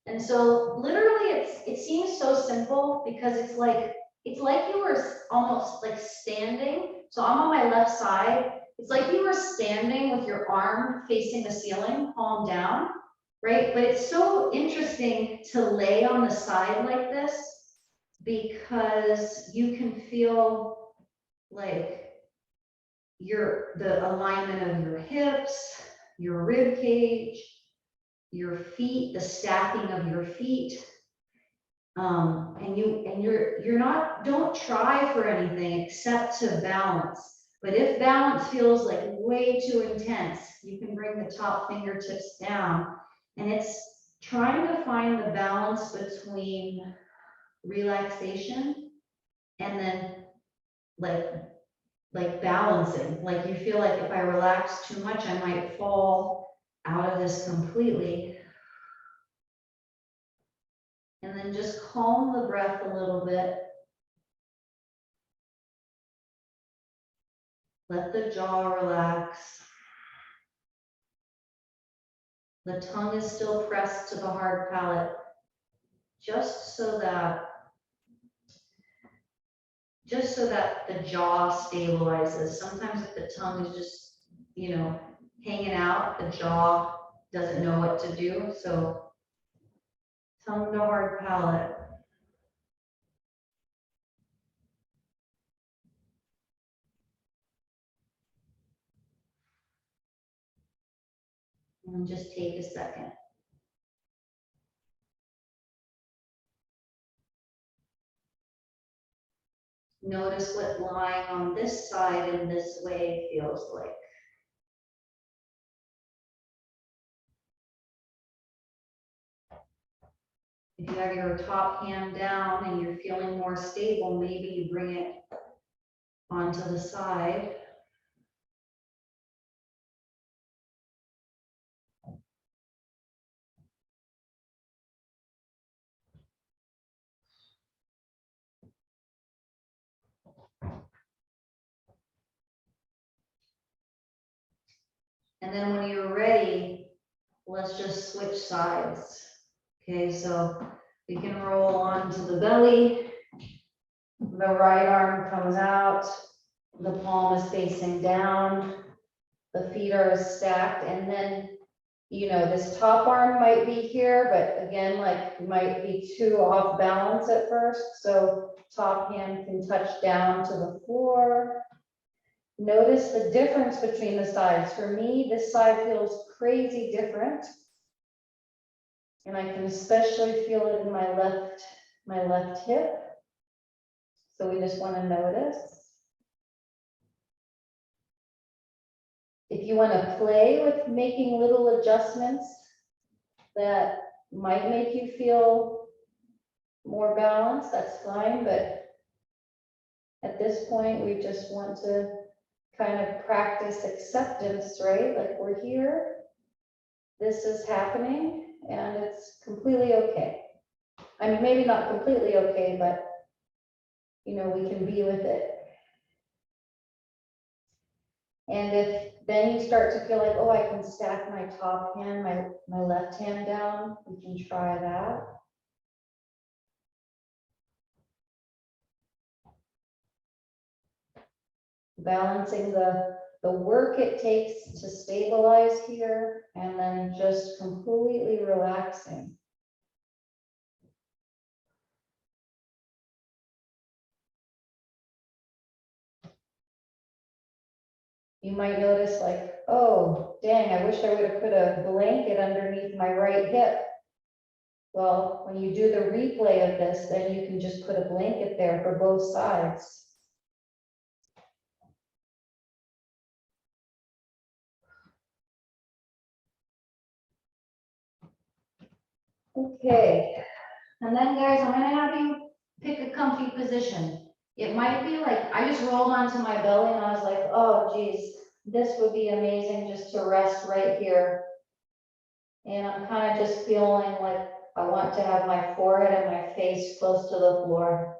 S1: And so literally it seems so simple because it's like you were almost like standing. So I'm on my left side. It's like you were standing with your arm facing the ceiling, palm down, right? But it's so interesting to lay on the side like this because you can feel like the alignment of your hips, your rib cage, your feet, the stacking of your feet. And you're not, don't try for anything except to balance. But if balance feels like way too intense, you can bring the top fingertips down. And it's trying to find the balance between relaxation and then like balancing. Like you feel like if I relax too much, I might fall out of this completely. And then just calm the breath a little bit. Let the jaw relax. The tongue is still pressed to the hard palate, just so that the jaw stabilizes. Sometimes if the tongue is just, hanging out, the jaw doesn't know what to do. So tongue to hard palate. And just take a second. Notice what lying on this side in this way feels like. If you have your top hand down and you're feeling more stable, maybe you bring it onto the side. And then when you're ready, let's just switch sides. Okay, so we can roll onto the belly. The right arm comes out. The palm is facing down. The feet are stacked. And then, this top arm might be here, but again, like might be too off balance at first. So top hand can touch down to the floor. Notice the difference between the sides. For me, this side feels crazy different. And I can especially feel it in my left hip. So we just want to notice. If you want to play with making little adjustments that might make you feel more balanced, that's fine. But at this point, we just want to kind of practice acceptance, right? Like we're here, this is happening, and it's completely okay. I mean, maybe not completely okay, but we can be with it. And if then you start to feel like, oh, I can stack my top hand, my left hand down, we can try that. Balancing the work it takes to stabilize here, and then just completely relaxing. You might notice like, oh, dang, I wish I would have put a blanket underneath my right hip. Well, when you do the replay of this, then you can just put a blanket there for both sides. Okay, and then guys, I'm gonna have you pick a comfy position. It might be like, I just rolled onto my belly and I was like, oh geez, this would be amazing just to rest right here. And I'm kind of just feeling like I want to have my forehead and my face close to the floor.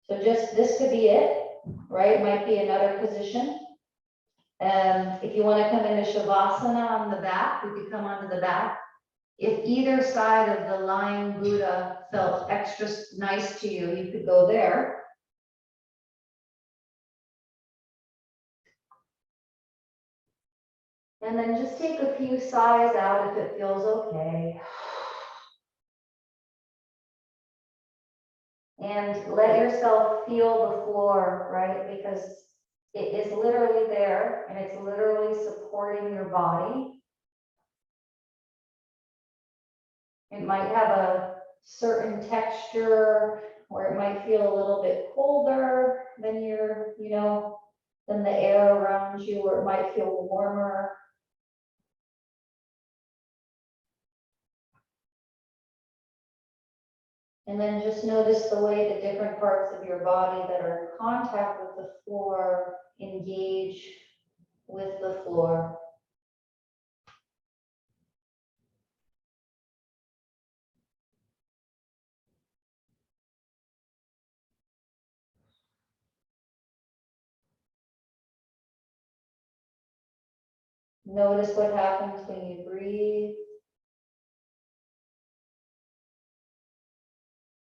S1: So just, this could be it, right? Might be another position. If you want to come into Shavasana on the back, you could come onto the back. If either side of the lying Buddha felt extra nice to you, you could go there. And then just take a few sighs out if it feels okay. And let yourself feel the floor, right? Because it is literally there and it's literally supporting your body. It might have a certain texture, or it might feel a little bit colder than your, than the air around you, or it might feel warmer. And then just notice the way the different parts of your body that are in contact with the floor engage with the floor. Notice what happens when you breathe.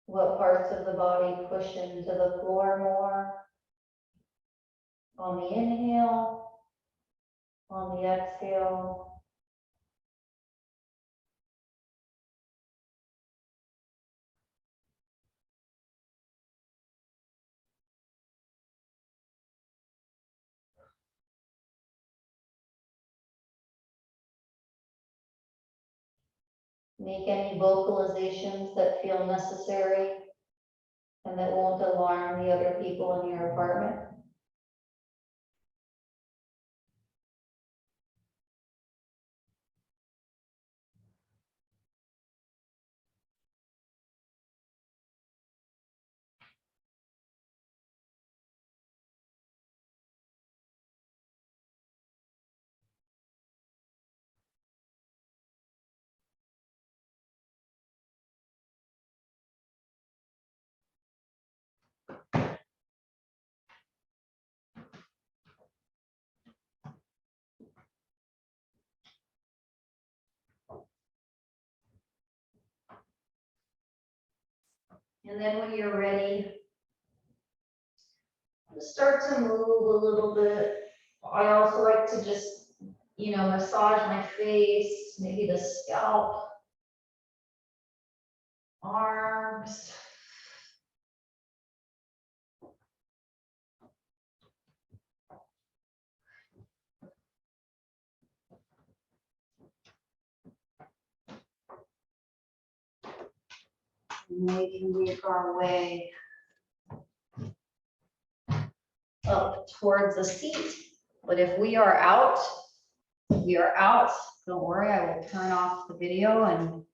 S1: What parts of the body push into the floor more on the inhale, on the exhale. Make any vocalizations that feel necessary and that won't alarm the other people in your apartment. And then when you're ready, just start to move a little bit. I also like to just, massage my face, maybe the scalp, arms. And we can make our way up towards the seat. But if we are out, we are out. Don't worry, I will turn off the video and